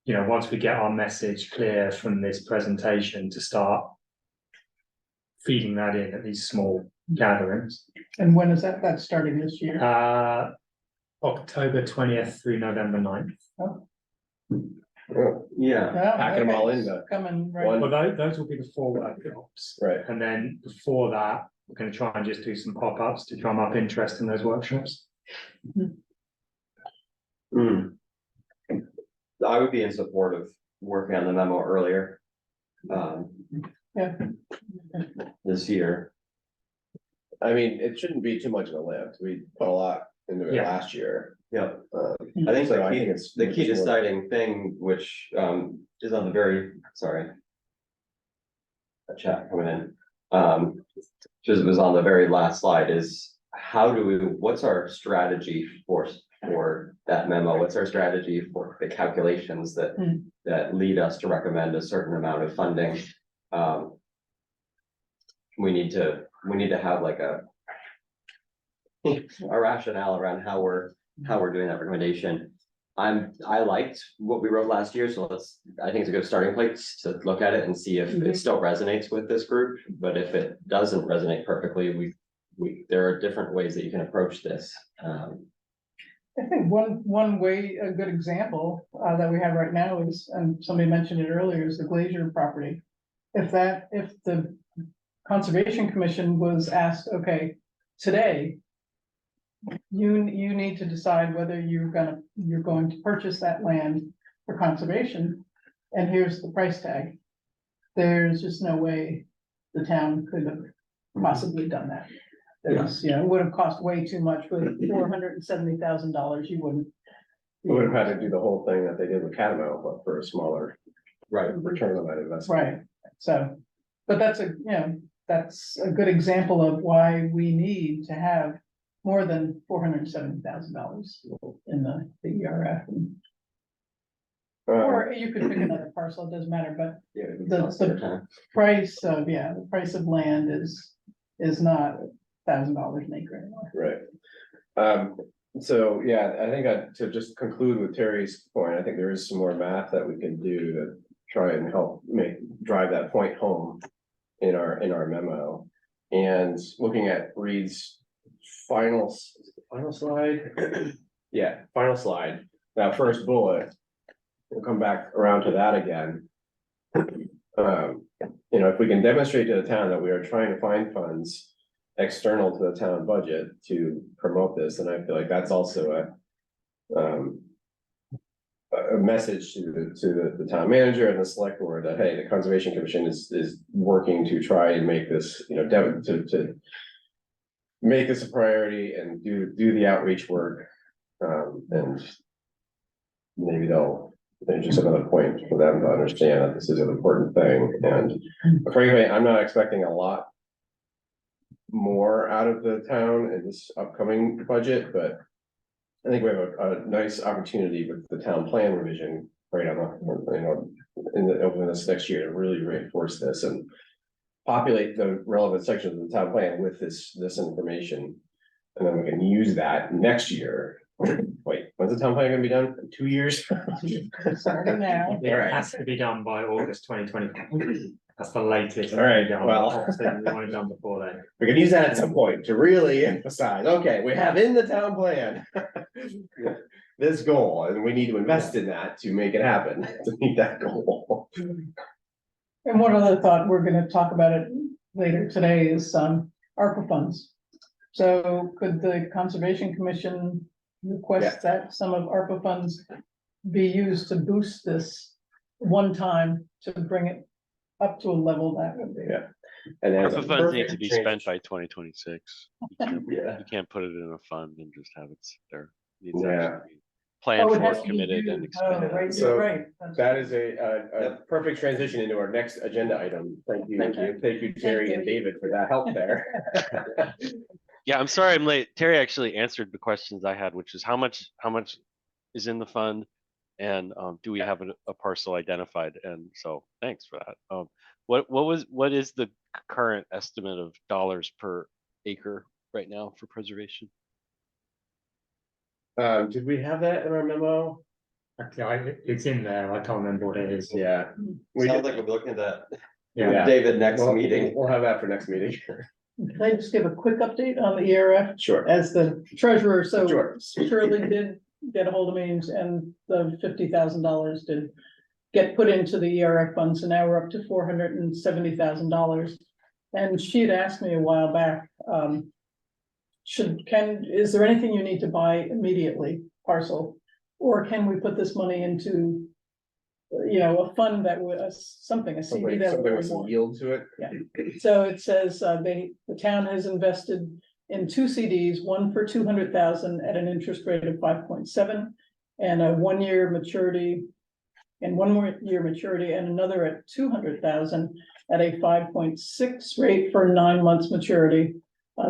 Once we get our message clear from this presentation, to start feeding that in at these small gatherings. And when is that? That's starting this year? October 20th through November 9th. Yeah, Packing them all okay, into coming, right? one. Well, those will be the 4 workshops. Right. And then before that, we're going to try and just do some pop-ups to drum up interest in those workshops. I would be in support of working on the memo earlier. Yeah. This year. I mean, it shouldn't be too much of a lift. We put a lot into it Yeah. last year. Yeah. I think So I think it's the key just more- deciding thing, which is on the very, sorry. A chat coming in, just was on the very last slide, is what's our strategy for that memo? What's our strategy for the calculations that lead us to recommend a certain amount of funding? We need to have like a rationale around how we're doing that recommendation. I liked what we wrote last year, so I think it's a good starting place to look at it and see if it still resonates with this group. But if it doesn't resonate perfectly, there are different ways that you can approach this. I think one way, a good example that we have right now is, and somebody mentioned it earlier, is the Glacier property. If the Conservation Commission was asked, okay, today, you need to decide whether you're going to purchase that land for conservation, and here's the price tag. There's just no way the town could have possibly done that. It would have cost way too much. With $470,000, you wouldn't. We would have had to do the whole thing that they did with Catamount, but for a smaller return on that investment. Right, so, but that's a good example of why we need to have more than $470,000 in the ERF. Or you could pick another parcel, it doesn't matter, but the price of land is not $1,000 an acre anymore. Right. So, yeah, I think to just conclude with Terry's point, I think there is some more math that we can do to try and help drive that point home in our memo. And looking at Reed's final slide. Yeah, final slide. That first bullet. We'll come back around to that again. If we can demonstrate to the town that we are trying to find funds external to the town budget to promote this, and I feel like that's also a message to the town manager and the select board that, hey, the Conservation Commission is working to try and make this, to make this a priority and do the outreach work. And maybe there's just another point for them to understand that this is an important thing. And frankly, I'm not expecting a lot more out of the town in this upcoming budget, but I think we have a nice opportunity with the town plan revision right on over this next year to really reinforce this and populate the relevant sections of the town plan with this information. And then we can use that next year. Wait, when's the town plan gonna be done? In 2 years? Starting now. It has to be done by August 2020. That's the latest. All right, Done. well. Obviously, we want it done before then. We can use that at some point to really emphasize, okay, we have in the town plan this goal, and we need to invest in that to make it happen, to meet that goal. And one other thought, we're gonna talk about it later today, is ARPA funds. So could the Conservation Commission request that some of ARPA funds be used to boost this one time to bring it up to a level that would be? Yeah. And as a ARPA funds need perfect to be change- spent by 2026. Yeah. You can't put it in a fund and just have it sit there. It needs to Yeah. actually be Oh, planned it has for, to be committed, and due. Oh, expended. right, So, you're right. That is a perfect transition into our next agenda item. Thank you. Thank you, Terry and David, for that help there. Yeah, I'm sorry I'm late. Terry actually answered the questions I had, which is how much is in the fund, and do we have a parcel identified? And so thanks for that. What is the current estimate of dollars per acre right now for preservation? Did we have that in our memo? Actually, it's in there. I can't remember what it is. Yeah. We Sounds did- like we'll be looking at that, Yeah. David, next Well, meeting. We'll have that for next meeting. Can I just give a quick update on the ERF Sure. as the treasurer? So Sure. Shirley did get a hold of me and the $50,000 did get put into the ERF fund. So now we're up to $470,000. And she had asked me a while back, is there anything you need to buy immediately, parcel? Or can we put this money into, a fund that was something, a CD that Something would with be some more. yield to it. So it says, the town has invested in 2 CDs, one for 200,000 at an interest rate of 5.7 and a 1 year maturity. And 1 more year maturity and another at 200,000 at a 5.6 rate for 9 months maturity.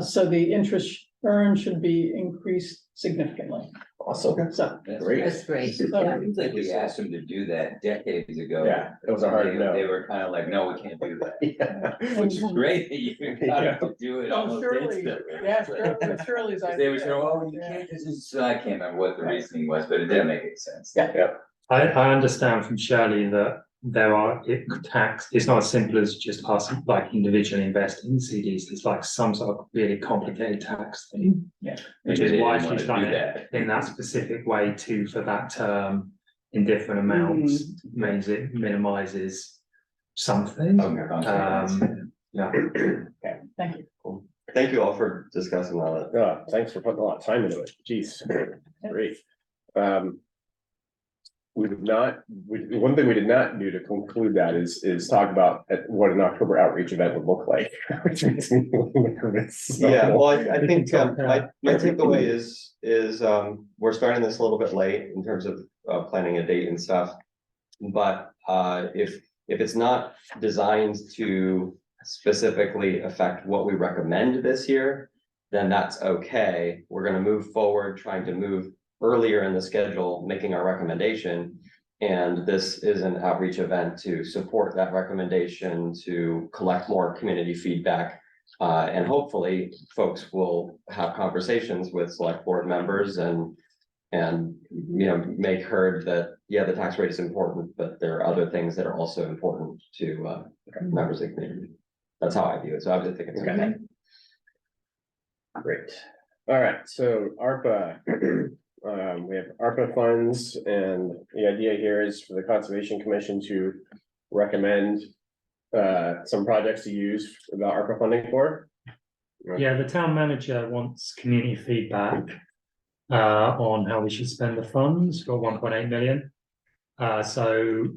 So the interest earned should be increased significantly. Awesome. So, Great. That's great. so I think we asked them to do that decades ago. Yeah, it was a hard They no. were kind of like, no, we can't do that, Yeah. which is great that you got to do it Oh, almost Shirley, instantly. yeah, Shirley's. They were idea. saying, oh, you Yeah. can't, this is, I can't remember what the reasoning was, but it didn't make any sense. Yeah. I understand from Shirley that it's not as simple as just us like individually investing in CDs. It's like some sort of really complicated tax thing. Yeah. Which Maybe is they why didn't she's wanna done do it in that specific way too for that term in different amounts, means it minimizes something. Yeah. Okay, thank you. Thank you all for discussing all that. Thanks for putting a lot of time into it. Jeez, great. One thing we did not do to conclude that is talk about what an October outreach event would look like. Which makes me a little nervous. So- Yeah, well, I think talk my takeaway is we're starting this a little bit late in terms of planning a date and stuff. But if it's not designed to specifically affect what we recommend this year, then that's okay. We're gonna move forward, trying to move earlier in the schedule, making our recommendation. And this is an outreach event to support that recommendation, to collect more community feedback. And hopefully folks will have conversations with select board members and make heard that, yeah, the tax rate is important, but there are other things that are also important to members of the community. That's how I view it. So I would think it's okay. Great. All right, so ARPA. We have ARPA funds, and the idea here is for the Conservation Commission to recommend some projects to use the ARPA funding for. Yeah, the town manager wants community feedback on how we should spend the funds for 1.8 million. So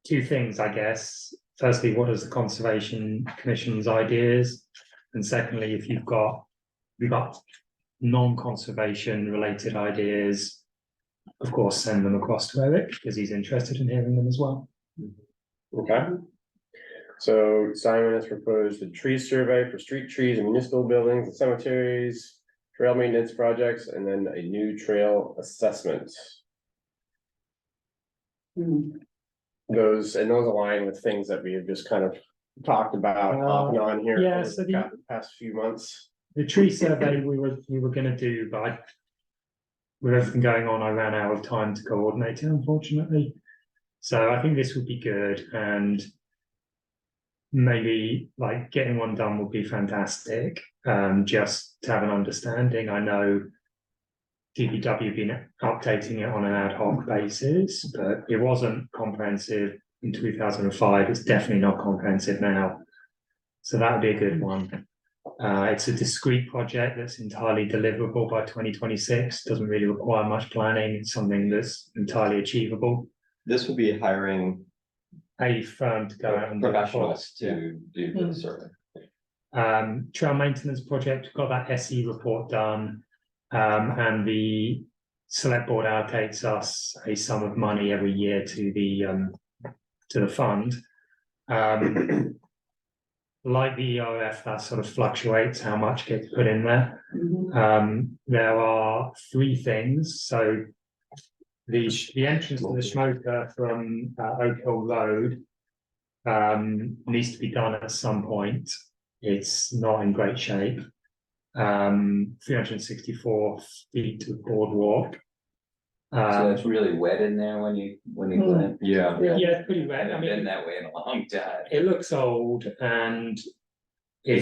2 things, I guess. Firstly, what is the Conservation Commission's ideas? And secondly, if you've got non-conservation related ideas, of course, send them across to Eric because he's interested in hearing them as well. Okay. So Simon has proposed a tree survey for street trees and municipal buildings and cemeteries, trail maintenance projects, and then a new trail assessment. Those align with things that we have just kind of talked about off and on here yeah, over so the past few months. The tree survey we were going to do, but with everything going on, I ran out of time to coordinate it, unfortunately. So I think this would be good, and maybe like getting one done would be fantastic. Just to have an understanding. I know DPW have been updating it on an ad hoc basis, but it wasn't comprehensive in 2005. It's definitely not comprehensive now. So that would be a good one. It's a discrete project that's entirely deliverable by 2026. Doesn't really require much planning. It's something that's entirely achievable. This would be hiring A firm to go out and do the professionals cost, yeah. to do the survey. Trail maintenance project, got that SE report done. And the select board allocates us a sum of money every year to the fund. Like the ERF, that sort of fluctuates how much gets put in there. There are three things. So the entrance to the smoker from Oak Hill Road needs to be done at some point. It's not in great shape. 364 feet of boardwalk. So it's really wet in there when you go in. Yeah. Yeah, it's pretty I wet. I haven't been mean, that way in a long time. it looks old and Does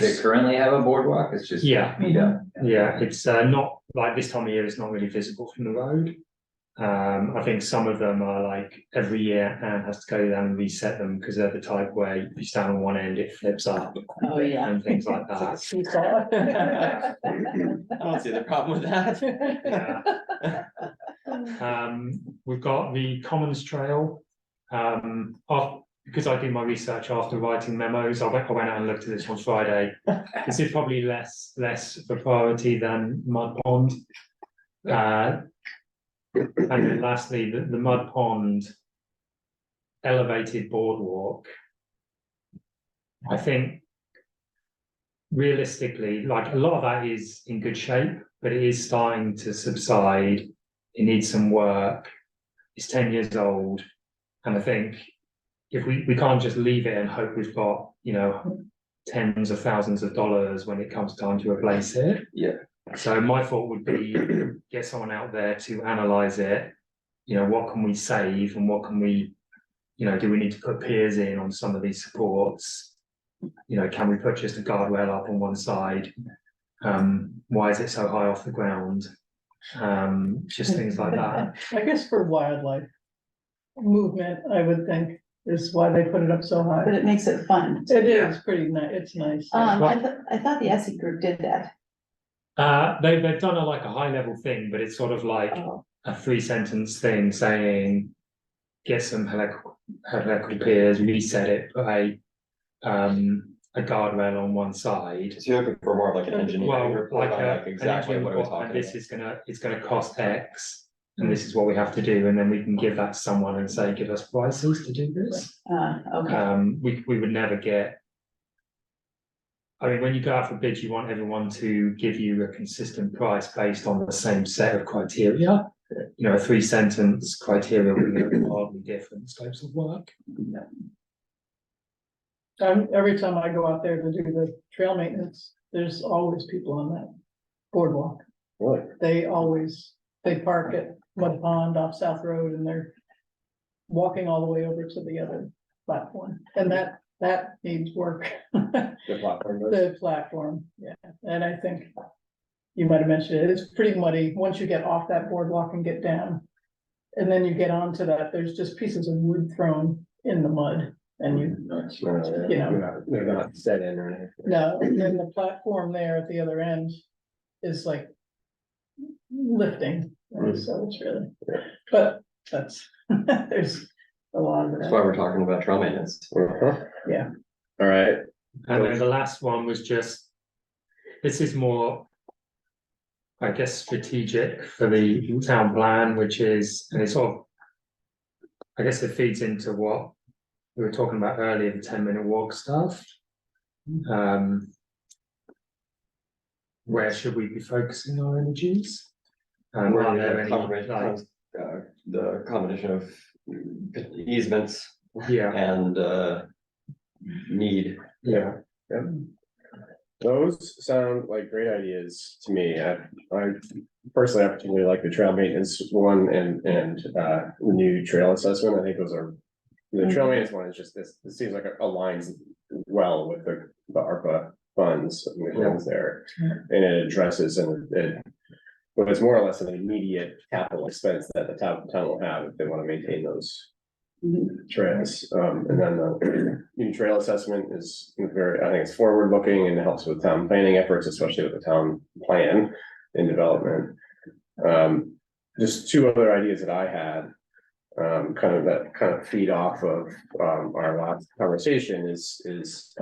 it's it currently have a boardwalk? It's just Yeah. beat up. yeah, it's not like this time of year. It's not really visible from the road. I think some of them are like every year Anne has to go down and reset them because they're the type where if you stand on one end, it flips up Oh, yeah. and things like It's like a that. seesaw. I don't see the problem with that. Yeah. We've got the Commons Trail. Because I do my research after writing memos, I went out and looked at this on Friday. This is probably less of a priority than Mud Pond. And then lastly, the Mud Pond elevated boardwalk. I think realistically, like a lot of that is in good shape, but it is starting to subside. It needs some work. It's 10 years old. And I think if we can't just leave it and hope we've got, tens of thousands of dollars when it comes time to replace it. Yeah. So my thought would be get someone out there to analyze it. What can we save and what can we, do we need to put piers in on some of these supports? Can we put just a guardrail up on one side? Why is it so high off the ground? Just things like that. I guess for wildlife movement, I would think is why they put it up so high. But it makes it fun. It is pretty nice, it's nice. I thought the ESSE group did that. They've done a high level thing, but it's sort of like Oh, a 3-sentence thing saying, get some helical piers, reset it, put a guardrail on one side. So you're looking for more of like an engineering Well, report on like exactly an what are we engineering report, talking and about? it's gonna cost X, and this is what we have to do, and then we can give that to someone and say, give us prices to do this. okay. We would never get. I mean, when you go out for bids, you want everyone to give you a consistent price based on the same set of criteria. A 3-sentence criteria will be hardly different scopes of work. Every time I go out there to do the trail maintenance, there's always people on that boardwalk. Really? They park at Mud Pond off South Road and they're walking all the way over to the other platform. And that needs work. The platform does? The platform, yeah. And I think you might have mentioned it, it's pretty muddy once you get off that boardwalk and get down. And then you get onto that, there's just pieces of wood thrown in the mud and They're not set in or anything. no, and then the platform there at the other end is like lifting, and so it's really, but that's, there's a lot of That's that. why we're talking about trail maintenance. Yeah. All right. And then the last one was just, this is more, I guess, strategic for the town plan, which is, and it's sort of, I guess it feeds into what we were talking about earlier, the 10-minute walk stuff. Where should we be focusing our energies? Are there any, The combination of easements yeah, and need. yeah. Those sound like great ideas to me. I personally, I particularly like the trail maintenance one and the new trail assessment. I think those are, the trail maintenance one is just this, it seems like it aligns well with the ARPA funds and the funds there. And it addresses but it's more or less an immediate capital expense that the town will have if they want to maintain those trails. And then the new trail assessment is I think it's forward looking and it helps with town planning efforts, especially with the town plan in development. Just two other ideas that I had, kind of feed off of our last conversation is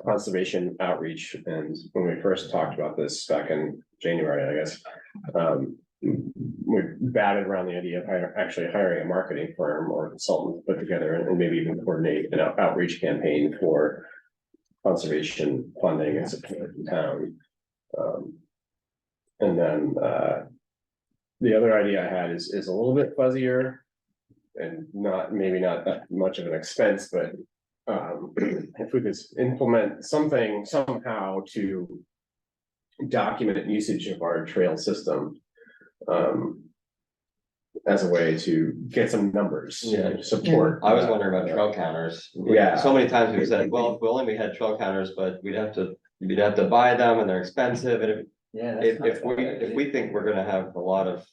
conservation outreach. And when we first talked about this back in January, I guess, we batted around the idea of actually hiring a marketing firm or consultant to put together and maybe even coordinate an outreach campaign for conservation funding and support in town. And then, the other idea I had is a little bit fuzzier and maybe not that much of an expense, but if we could implement something somehow to document usage of our trail system, as a way to get some numbers, support. I was wondering about trail counters. Yeah. So many times we've said, well, if we only had trail counters, but we'd have to buy them and they're expensive, and if we think we're gonna have a lot of,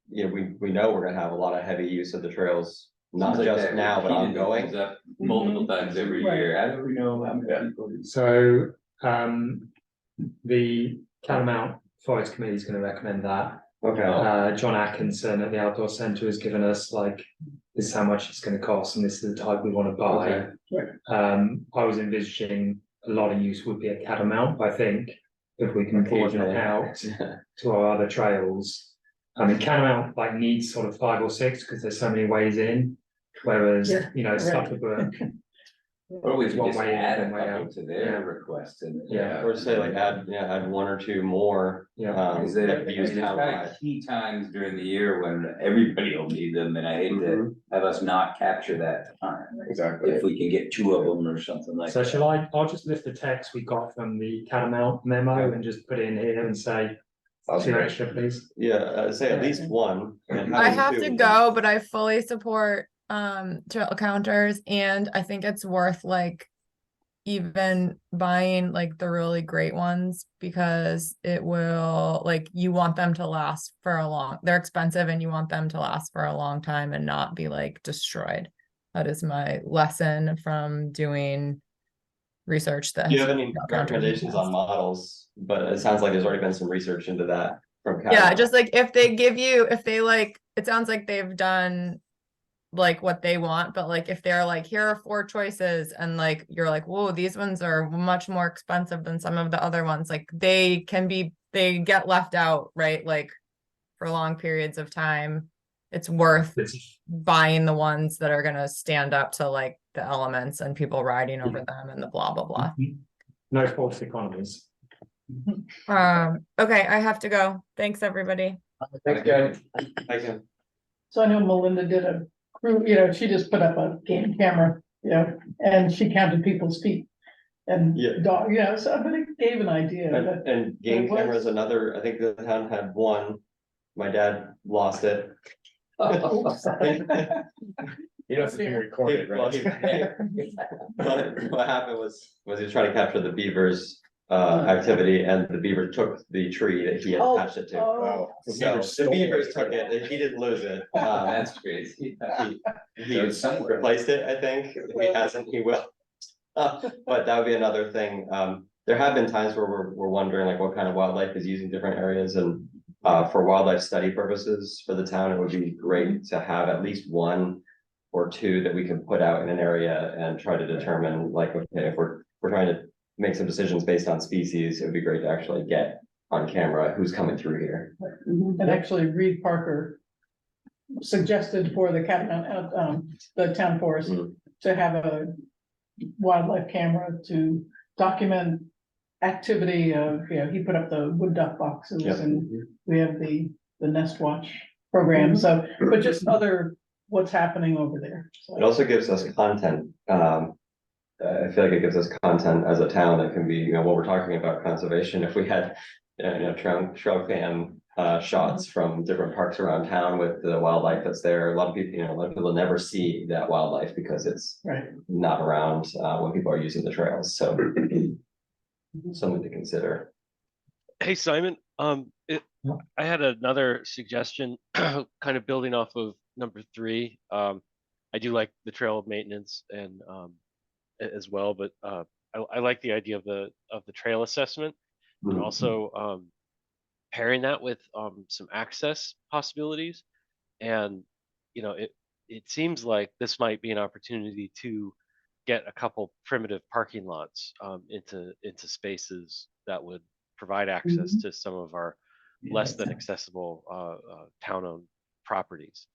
we know we're gonna have a lot of heavy use of the trails, not just now, but ongoing. Multiple times every year, how do we know how many people? So, the Catamount Forest Committee is gonna recommend that. Okay. John Atkinson at the Outdoor Centre has given us like, this is how much it's gonna cost and this is the type we wanna buy. I was envisaging a lot of use would be a Catamount, I think, if we can broaden it out to our other trails. I mean, Catamount like needs sort of 5 or 6 because there's so many ways in, whereas, Stutterbrook. Or we It's could one just way in, add a one way couple out. to their request and. Or say like add 1 or 2 more. Because That there's could be used kind of townwide. key times during the year when everybody will need them, and I hate to have us not capture that time. Exactly. If we can get 2 of them or something like So that. I'll just lift the text we got from the Catamount memo and just put it in here and say 2 extra, please. Say at least 1. and I having have 2 to would- go, but I fully support trail counters, and I think it's worth like even buying like the really great ones, because it will, like, you want them to last for they're expensive and you want them to last for a long time and not be like destroyed. That is my lesson from doing research that Do you have has any trail counters in the recommendations on past. models? But it sounds like there's already been some research into that from Yeah, Catamount. just like if they like, it sounds like they've done like what they want, but like if they're like, here are 4 choices, and like you're like, whoa, these ones are much more expensive than some of the other ones, like they get left out, right? Like for long periods of time, it's worth buying the ones that are gonna stand up to like the elements and people riding over them and the blah blah blah. No false economies. Okay, I have to go. Thanks, everybody. Thanks, guys. I can. So I know Melinda did a crew, she just put up a game camera, and she counted people's feet. And dog, so but it gave an idea. And game camera is another, I think the town had 1. My dad lost it. You know, it's being recorded, Well, right? what happened was he was trying to capture the beavers activity, and the beaver took the tree that he had attached it to. Oh, So the beavers took it, he didn't lose it. That's crazy. He replaced it, I think. If he hasn't, he will. But that would be another thing. There have been times where we're wondering like what kind of wildlife is using different areas, and for wildlife study purposes for the town, it would be great to have at least 1 or 2 that we can put out in an area and try to determine like, okay, if we're trying to make some decisions based on species, it would be great to actually get on camera who's coming through here. And actually Reed Parker suggested for the Catamount, the town forest, to have a wildlife camera to document activity of, he put up the wood duck boxes and we have the Nest Watch program, so, but just what's happening over there. So. It also gives us content. I feel like it gives us content as a town that can be, what we're talking about conservation. If we had, trail cam shots from different parks around town with the wildlife that's there, a lot of people never see that wildlife because it's not around when people are using the trails. So something to consider. Hey, Simon, I had another suggestion, kind of building off of number 3. I do like the trail maintenance and as well, but I like the idea of the trail assessment, and also pairing that with some access possibilities. And it seems like this might be an opportunity to get a couple primitive parking lots into spaces that would provide access to some of our less than accessible, town-owned properties.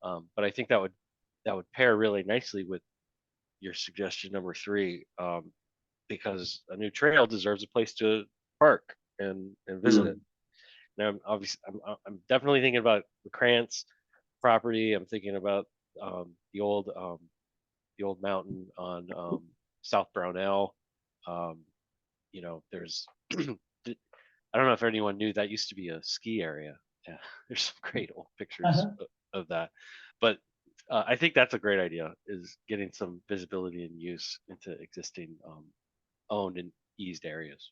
But I think that would pair really nicely with your suggestion number 3, because a new trail deserves a place to park and visit it. Now, I'm definitely thinking about the Krantz property. I'm thinking about the old mountain on South Brownell. You know, there's I don't know if anyone knew that used to be a ski area. Yeah, there's some great old pictures of that. But I think that's a great idea, is getting some visibility and use into existing owned and eased areas.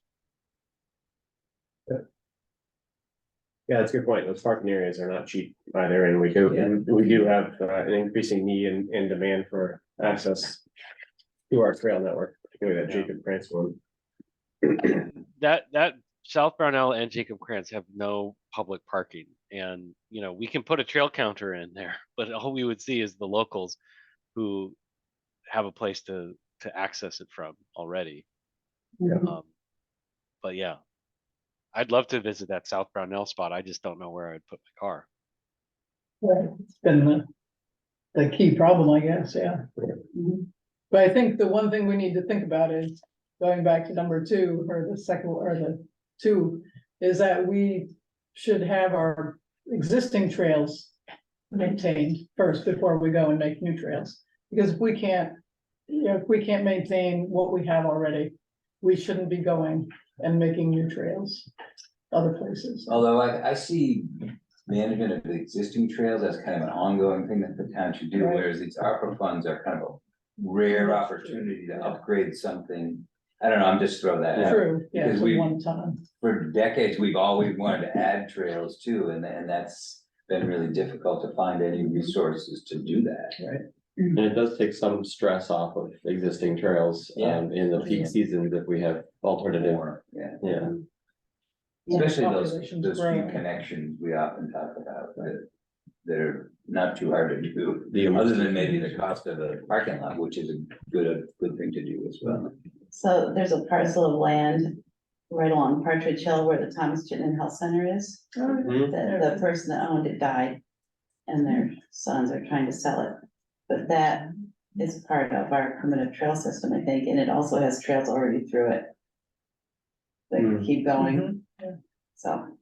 Yeah, that's a good point. Those parking areas are not cheap either, and we do have an increasing need and demand for access to our trail network, particularly that Jacob Krantz one. That South Brownell and Jacob Krantz have no public parking, and you know, we can put a trail counter in there, but all we would see is the locals who have a place to access it from already. But yeah, I'd love to visit that South Brownell spot. I just don't know where I'd put my car. Well, it's been the key problem, I guess, yeah. But I think the one thing we need to think about is, going back to number 2, or the second, or the 2, is that we should have our existing trails maintained first before we go and make new trails. Because if we can't maintain what we have already, we shouldn't be going and making new trails other places. Although I see management of the existing trails as kind of an ongoing thing that the town should do, Right. whereas these ARPA funds are kind of a rare opportunity to upgrade something. I don't know, I'm just throwing that out. True, yeah, Because for we- one time. For decades, we've always wanted to add trails too, and that's been really difficult to find any resources to do that. Right. And it does take some stress off of existing trails, Yeah. in the peak seasons if we have alternative. More, yeah. Yeah, Especially Population's those few growing. connections we often talk about that are not too hard to do. The Other than maybe the cost of a parking lot, which is a good thing to do as well. So there's a parcel of land right along Partridge Hill where the Thomas Chittenden Health Center is. Mhm. The person that owned it died, and their sons are trying to sell it. But that is part of our primitive trail system, I think, and it also has trails already through it. That keep going, so.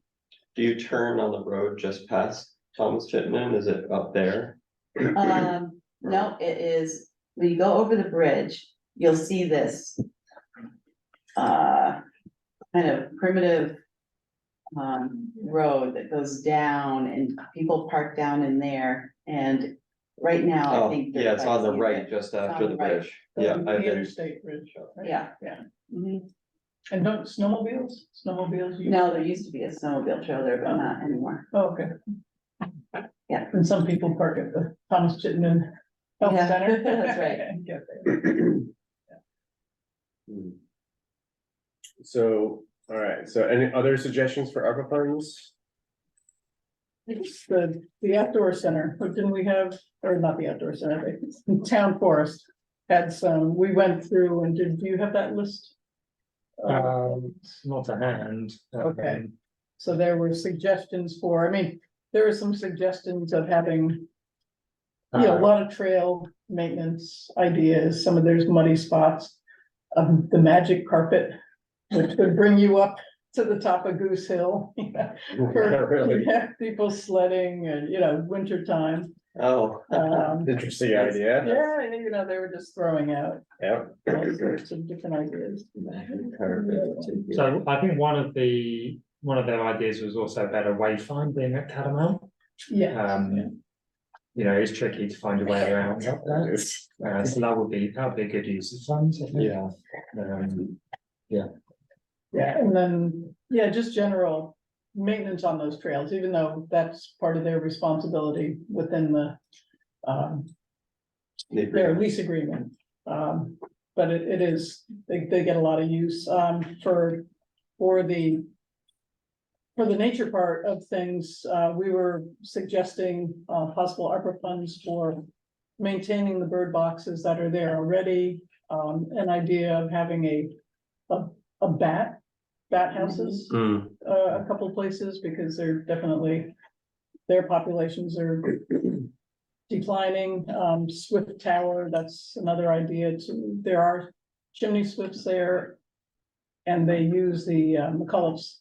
Do you turn on the road just past Thomas Chittenden? Is it up there? No, it is, when you go over the bridge, you'll see this. Kind of primitive. Road that goes down and people park down in there, and right now, I Oh, think. yeah, it's on the bikes right, use it. just on after the the right. bridge. Yeah, The I've been, interstate bridge. Right? Yeah. Yeah, Mhm. and don't snowmobiles use? No, there used to be a snowmobile trail there, but not anymore. Oh, okay. Yeah. And some people park at the Thomas Chittenden Health Yeah, Center. that's right. Get there. So, all right, so any other suggestions for ARPA funds? It's the outdoor center, but didn't we have, or not the outdoor center, the town forest had some, we went through and do you have that list? Not to hand. Okay. So there were suggestions for, I mean, there were some suggestions of having, a lot of trail maintenance ideas, some of there's muddy spots. The magic carpet, which would bring you up to the top of Goose Hill. For Really people sledding and, winter time. oh, interesting idea. Yeah, they were just throwing out Yeah. all sorts of different ideas. So I think one of their ideas was also better wayfinding at Catamount. Yeah. It's tricky to find a way around up there. So that would be a good use of funds, I think. yeah. Yeah, and then, just general maintenance on those trails, even though that's part of their responsibility within their lease agreement. But it is, they get a lot of use, for the nature part of things. We were suggesting, possible ARPA funds for maintaining the bird boxes that are there already. An idea of having a bat bat houses, Mm, a couple places, because they're definitely, their populations are declining. Swift Tower, that's another idea too. There are chimney swifts there. And they use the McCullough's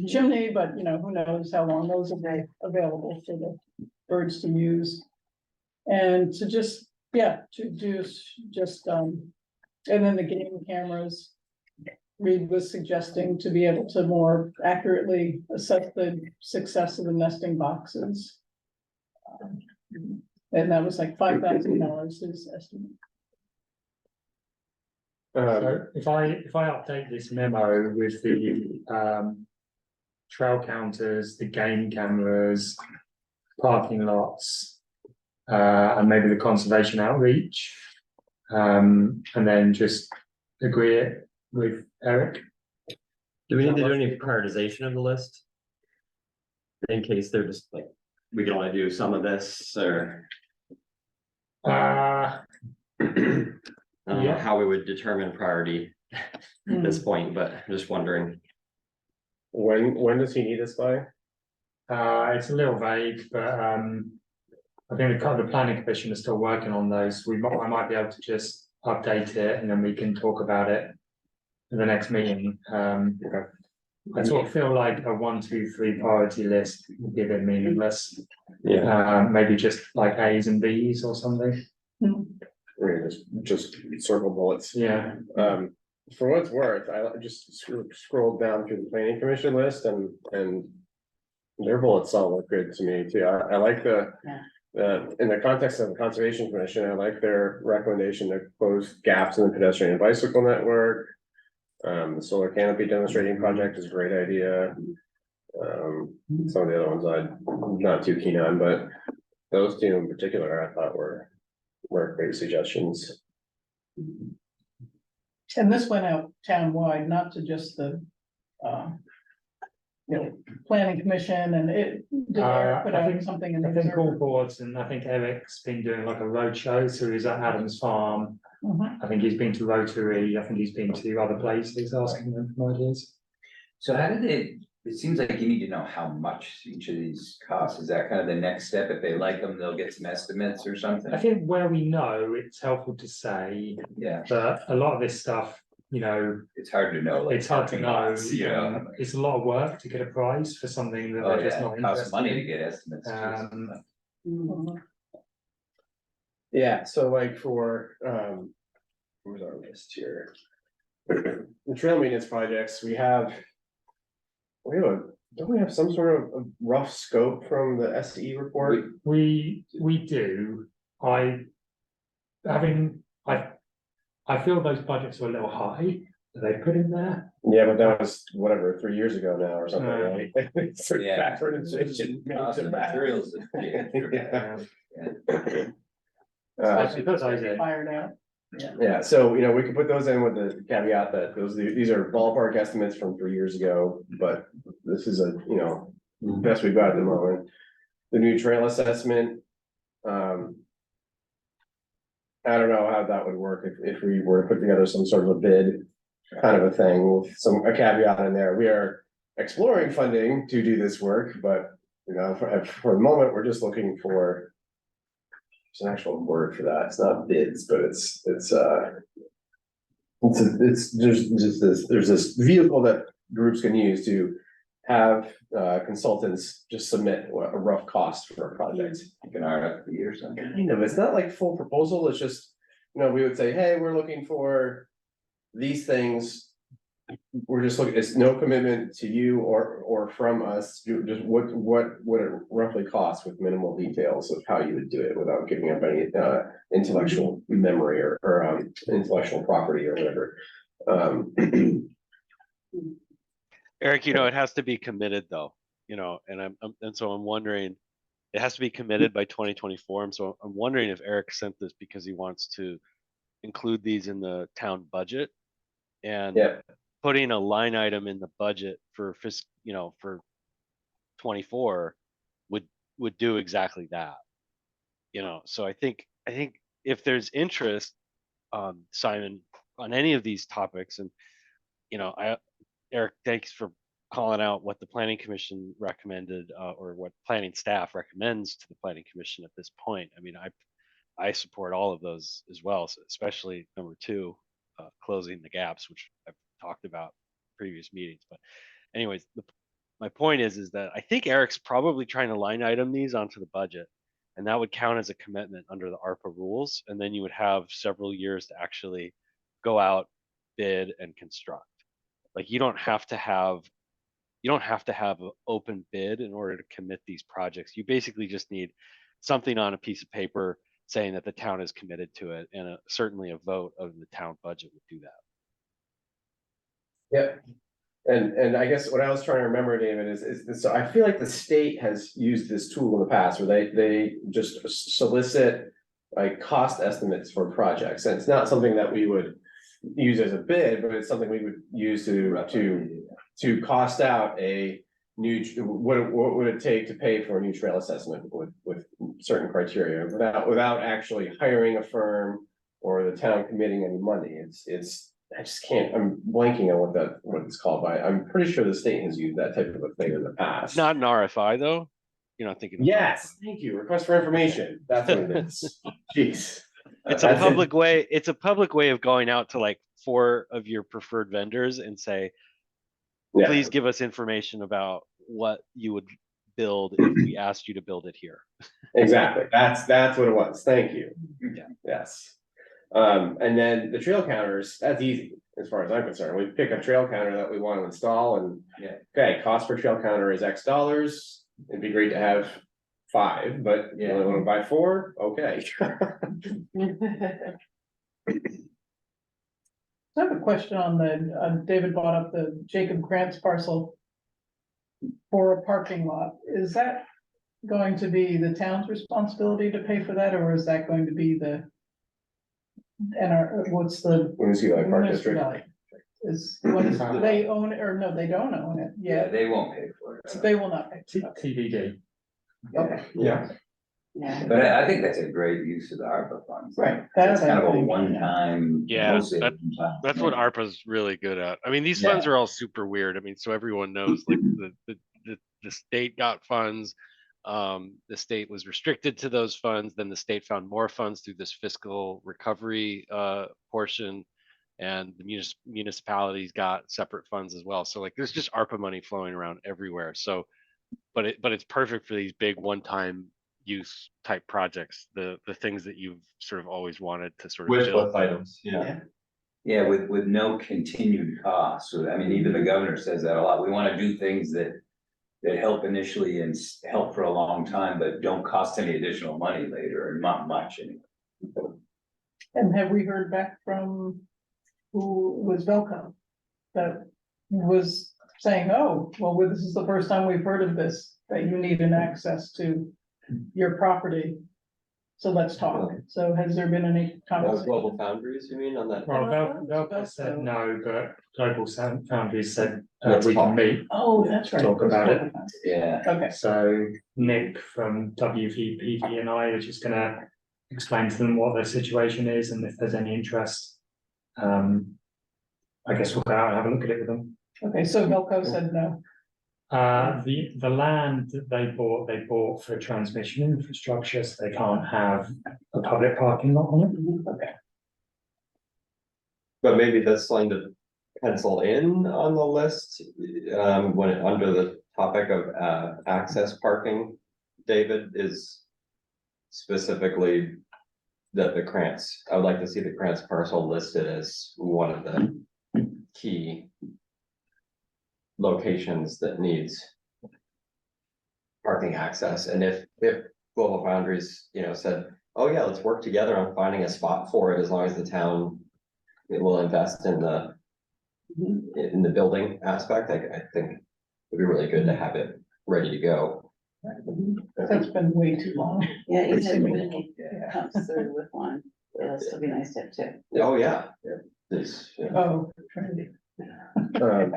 chimney, but you know, who knows how long those will be available for the birds to use. And to just, yeah, to do just, and then the game cameras. Reed was suggesting to be able to more accurately assess the success of the nesting boxes. And that was like $5,000 his estimate. So if I update this memo with the trail counters, the game cameras, parking lots, and maybe the conservation outreach, and then just agree it with Eric. do we need to do any prioritization of the list? In case they're just like, we can only do some of this, or I don't know Yeah. how we would determine priority at this point, but I'm just wondering. When does he need this by? It's a little vague, but I think the planning commission is still working on those. I might be able to just update it and then we can talk about it in the next meeting. I sort of feel like a 1, 2, 3 priority list would be a bit meaningless. Yeah. Maybe just like A's and B's or something. Or just circle bullets. Yeah. For what it's worth, I just scrolled down through the planning commission list and their bullets all look good to me too. I like in the context of the conservation commission, I like their recommendation to close gaps in the pedestrian and bicycle network. The solar canopy demonstrating project is a great idea. Some of the other ones I'm not too keen on, but those two in particular I thought were great suggestions. And this went out townwide, not to just the, planning commission, and it, did Eric put I out think- something in I the. think all Observer? boards, and I think Eric's been doing like a roadshow, so he's at Adams Farm. Mhm. I think he's been to Rotary, I think he's been to other places asking them for ideas. So how did it seems like you need to know how much each of these costs. Is that kind of the next step? If they like them, they'll get some estimates or something? I think where we know, it's helpful to say Yeah, that a lot of this stuff, it's hard to know. Like it's hard to parking know. lots, you know. It's a lot of work to get a price for something that Oh, they're just yeah, not it costs interested money to in. get estimates. Too. Mhm. Yeah, so like for, where's our list here? The trail maintenance projects, don't we have some sort of rough scope from the SE report? We do, I feel those budgets are a little high, that they put in there. Yeah, but that was whatever, 3 years ago now or something, right? Sort of Yeah. backward inflation makes Cost it of bad. materials. Yeah. Especially because I did. Fired out. Yeah, so, we could put those in with the caveat that these are ballpark estimates from 3 years ago, but this is best we've got at the moment. The new trail assessment. I don't know how that would work if we were to put together some sort of a bid kind of a thing with a caveat in there. We are exploring funding to do this work, but for the moment, we're just looking for. There's an actual word for that. It's not bids, but there's this vehicle that groups can use to have consultants just submit a rough cost for a project. Like an RFP or something. Kind of, it's not like full proposal, it's just, we would say, hey, we're looking for these things. We're just looking, it's no commitment to you or from us, just what would it roughly cost with minimal details of how you would do it without giving up any intellectual memory or intellectual property or whatever. Eric, it has to be committed though, and so I'm wondering, it has to be committed by 2024. And so I'm wondering if Eric sent this because he wants to include these in the town budget and putting a line item in the budget for for 24 would do exactly that. So I think if there's interest, Simon, on any of these topics, and Eric, thanks for calling out what the planning commission recommended, or what planning staff recommends to the planning commission at this point. I mean, I support all of those as well, so especially number two, closing the gaps, which I've talked about in previous meetings. But anyways, my point is that I think Eric's probably trying to line item these onto the budget, and that would count as a commitment under the ARPA rules, and then you would have several years to actually go out, bid, and construct. Like you don't have to have an open bid in order to commit these projects. You basically just need something on a piece of paper saying that the town is committed to it, and certainly a vote of the town budget would do that. Yep. And I guess what I was trying to remember, David, is so I feel like the state has used this tool in the past where they just solicit like cost estimates for projects. And it's not something that we would use as a bid, but it's something we would use to cost out a new, what would it take to pay for a new trail assessment with certain criteria without actually hiring a firm or the town committing any money. I just can't, I'm blanking on what it's called by. I'm pretty sure the state has used that type of a thing in the past. It's not an RFI though. You're not thinking. Yes, thank you. Request for information. That's what it is. Jeez. It's a public way. It's a public way of going out to like 4 of your preferred vendors and say, Yeah. please give us information about what you would build if we asked you to build it here. Exactly. That's what it was. Thank you. Yeah. Yes. And then the trail counters, that's easy as far as I'm concerned. We pick a trail counter that we want to install and okay, cost per trail counter is X dollars. It'd be great to have 5, but you only want to buy 4. Okay. I have a question on David brought up the Jacob Grants parcel for a parking lot. Is that going to be the town's responsibility to pay for that, or is that going to be what's the? Municipal Park District. They own it, or no, they don't own it Yeah, yet. they won't pay for it. They will not pay. TBD. Okay. Yeah. Yeah. But I think that's a great use of the ARPA funds. Right. That's kind of a thing. one-time. Yeah, mostly a one-time That's thing. what ARPA's really good at. I mean, these funds are all super weird. I mean, so everyone knows like the state got funds. The state was restricted to those funds. Then the state found more funds through this fiscal recovery portion, and the municipalities got separate funds as well. So like, there's just ARPA money flowing around everywhere. So, but it's perfect for these big one-time use type projects, the things that you've sort of always wanted to sort of Wish build. list items, yeah. Yeah, with no continued cost. So I mean, even the governor says that a lot. We want to do things that help initially and help for a long time, but don't cost any additional money later, or not much anyway. And have we heard back from who was Velco? That was saying, oh, well, this is the first time we've heard of this, that you need an access to your property. So let's talk. So has there been any conversation? Global Foundries, you mean, on that? Well, Velcro Velcro. said no, but Global Foundries said Let's we talk. can meet. Oh, that's right. Talk about it. Yeah. Okay, So Nick from WVPD and I are just gonna explain to them what their situation is and if there's any interest. I guess we'll go out and have a look at it with them. okay, so Velco said no. The land that they bought for transmission infrastructure, so they can't have a public parking lot on it. Okay. But maybe that's something to pencil in on the list, under the topic of, access parking. David is specifically the Krantz. I would like to see the Krantz parcel listed as one of the key locations that needs parking access. And if Global Foundries, said, oh yeah, let's work together on finding a spot for it, as long as the town will invest in the building aspect, I think it'd be really good to have it ready to go. That's been way too long. Yeah, even if Yeah. it comes through with one, it'll still be nice to have 2. Oh, yeah. It's, Oh, Trinity. Yeah, I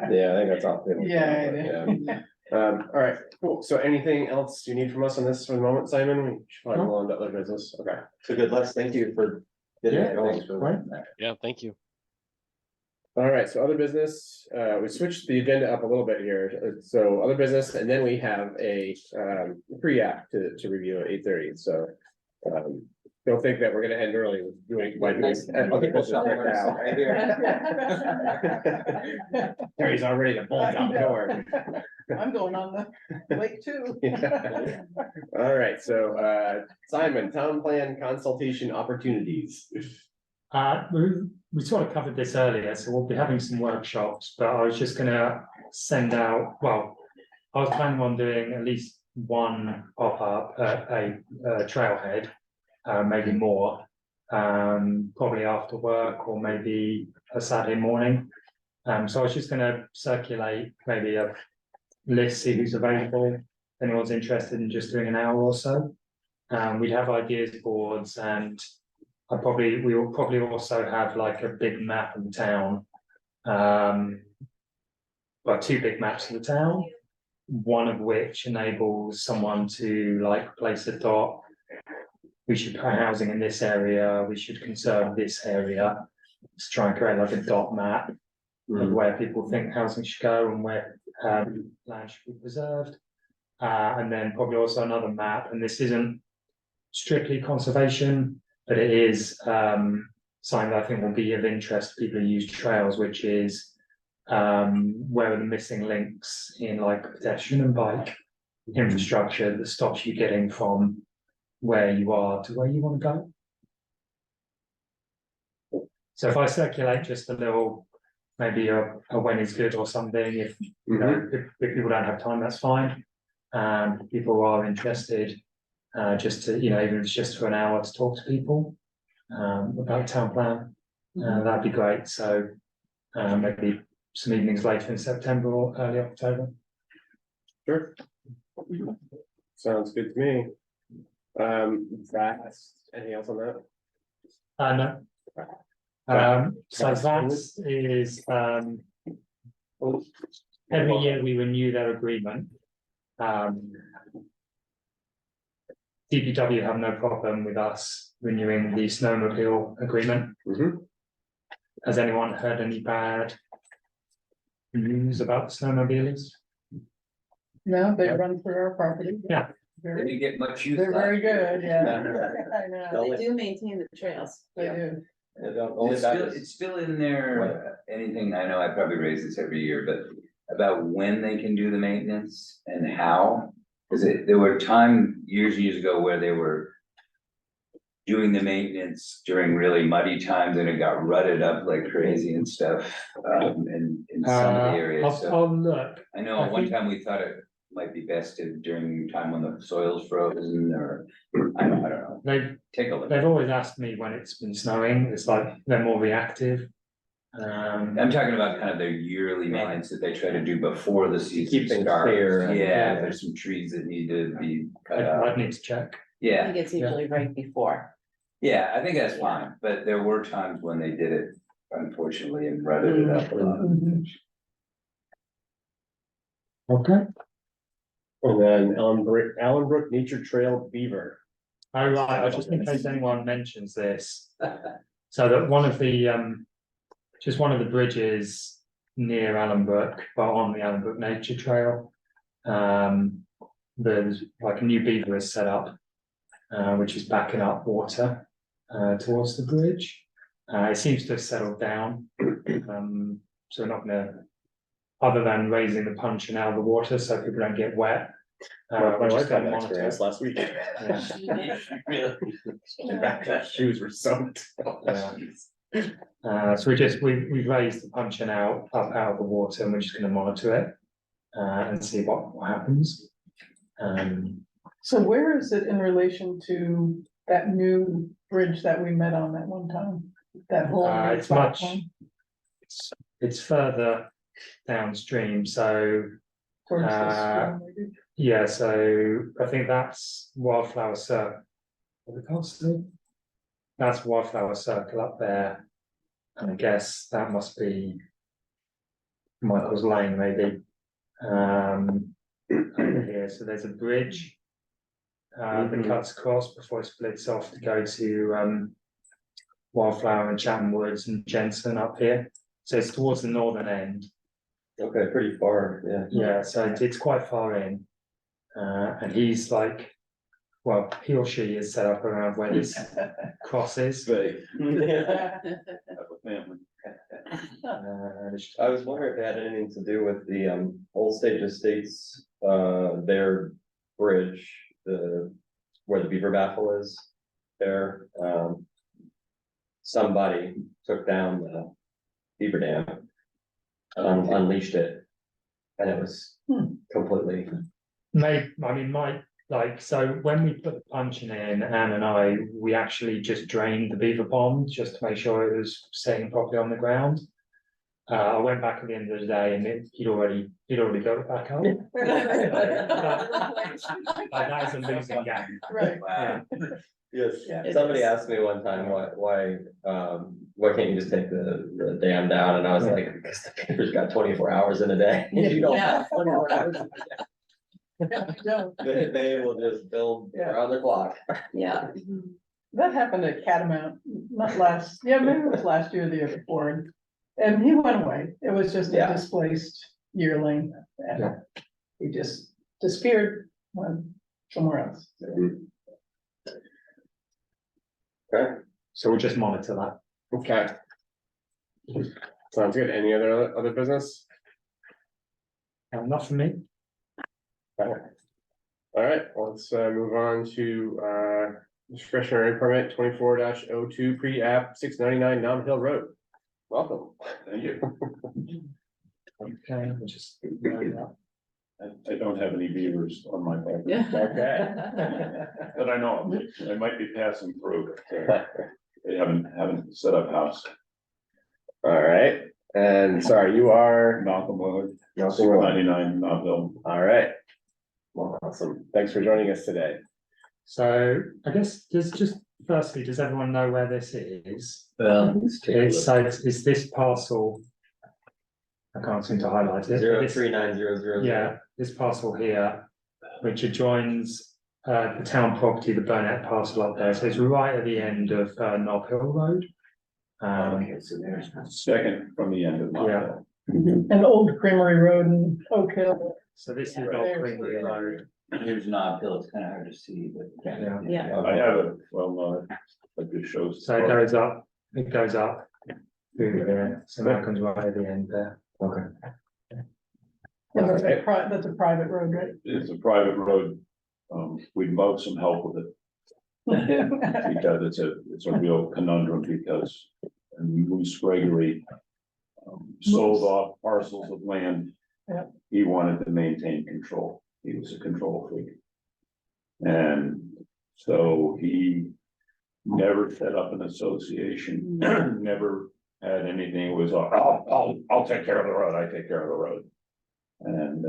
think that's all. Yeah. All right, cool. So anything else you need from us on this for the moment, Simon? We should probably go on to other business. Okay. a good list. Thank you for getting it going. Thanks for Right. Yeah, thank you. All right, so other business, we switched the agenda up a little bit here, so other business, and then we have a pre-app to review at 8:30, so. Don't think that we're gonna end early with doing like this. Other business right now. Right here. Terry's already to bolt out the door. I'm going on the lake too. Yeah. All right, so Simon, town plan consultation opportunities. We sort of covered this earlier, so we'll be having some workshops, but I was just gonna send out, well, I was planning on doing at least one pop-up at a trailhead, maybe more, probably after work or maybe a Saturday morning. So I was just gonna circulate maybe a list, see who's available, if anyone's interested in just doing an hour or so. We'd have ideas boards, and we will probably also have like a big map of the town. Well, two big maps of the town, one of which enables someone to like place a dot. We should put housing in this area, we should conserve this area. Let's try and create like a dot map of where people think housing should go and where land should be preserved. And then probably also another map, and this isn't strictly conservation, but it is something that I think will be of interest to people who use trails, which is where are the missing links in like pedestrian and bike infrastructure that stops you getting from where you are to where you want to go. So if I circulate just a little, maybe a when is good or something, if you know, if people don't have time, that's fine. People are interested, just to, you know, even if it's just for an hour to talk to people about town plan, that'd be great. So maybe some evenings later in September or early October. Sure. Sounds good to me. Anything else on that? No. So that is every year we renew their agreement. DPW have no problem with us renewing the snowmobile agreement. Has anyone heard any bad news about the snowmobiles? No, they run through our property. Yeah. They didn't get much use. They're very good, yeah. Yeah. I know, They do maintain the trails. they do. It's still in there, anything, I know I probably raise this every year, but about when they can do the maintenance and how. Cause there were years ago where they were doing the maintenance during really muddy times and it got rutted up like crazy and stuff, in some of the areas. So I'll look. I know at one time we thought it might be best to during time when the soil's frozen, or I don't know. Take a look. They've always asked me when it's been snowing. It's like they're more reactive. I'm talking about kind of their yearly maintenance that they try to do before the season Keep things starts. clear. Yeah, if there's some trees that need to be cut I'd out. need to check. I Yeah, think it's usually right before. yeah, I think that's fine, but there were times when they did it unfortunately and rutted it up a lot. Okay. And then Allenbrook Nature Trail Beaver. Oh, right, just in case anyone mentions this. So that one of the, just one of the bridges near Allenbrook, but on the Allenbrook Nature Trail. There's like a new beaver is set up, which is backing up water towards the bridge. It seems to have settled down. So we're not gonna, other than raising the puncheon out of the water so people don't get wet. My we're wife just had gonna that monitor experience it. last week. Yeah. Shoes were soaked. So we've raised the puncheon up out of the water, and we're just gonna monitor it and see what happens. So where is it in relation to that new bridge that we met on that one time? That whole. new It's much, platform it's further downstream, so towards the school, maybe? yeah, so I think that's Wildflower Circle. That's Wildflower Circle up there. And I guess that must be Michael's Lane, maybe. Over here, so there's a bridge that cuts across before it splits off to go to Wildflower and Chatham Woods and Jensen up here. So it's towards the northern end. Okay, pretty far, yeah. Yeah, so it's quite far in. And he's like, well, he or she is set up around where this cross is. Right. I was wondering if it had anything to do with the Old State Estates, their bridge, where the beaver baffle is there. Somebody took down the beaver dam, unleashed it, and it was completely. So when we put the punching in, Anne and I, we actually just drained the beaver pond just to make sure it was sitting properly on the ground. I went back at the end of the day and he'd already got it back up. Like that is a losing game. Right. Wow. Yes, Yeah. somebody asked me one time, why can't you just take the dam down? And I was like, because the beaver's got 24 hours in a day. You don't have 24 hours in a day. They will just build around the clock. Yeah. That happened at Catamount, not last, yeah, maybe it was last year or the year before. And he went away. It was just a Yeah. displaced yearling. And he just disappeared, went somewhere else. Okay, So we'll just monitor that. okay. Sounds good. Any other business? Not for me. All right, let's move on to discretionary permit 24-02 pre-app 699 Nom Hill Road. Welcome. Thank you. Okay, we'll just. I don't have any beavers on my property, Okay. but I know I might be passing through. They haven't set up house. All right, and sorry, you are Malcolm Willard, Malcolm Willard. 99 Knoxville. All right. Well, awesome. Thanks for joining us today. So I guess firstly, does everyone know where this is? It's this parcel. I can't seem to highlight it. 03900. Yeah, this parcel here, which adjoins the town property, the Burnett parcel up there. So it's right at the end of Knob Hill Road. So there's. Second from the end of Knoxville. And Old Creamery Road and Oak Hill. So this is Right Knob there. Creamery Road. Here's Knob Hill, it's kind of hard to see, but. Yeah. I have it, it just shows. So it goes up through here. So that comes right at the end there. Okay. And that's a private road, right? It's a private road. We'd love some help with it because it's a real conundrum because Moose Gregory sold off parcels of land. Yeah. He wanted to maintain control. He was a control freak. And so he never set up an association, never had anything. It was, I'll take care of the road. I take care of the road. And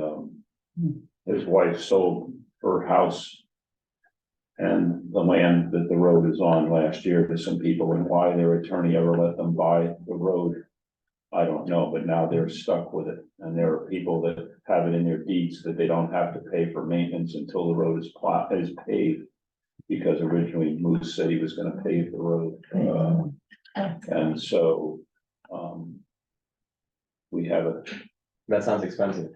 his wife sold her house and the land that the road is on last year to some people, and why their attorney ever let them buy the road, I don't know, but now they're stuck with it. And there are people that have it in their deeds that they don't have to pay for maintenance until the road is paved. Because originally Moose said he was gonna pave the road. And so, we have a, That sounds expensive.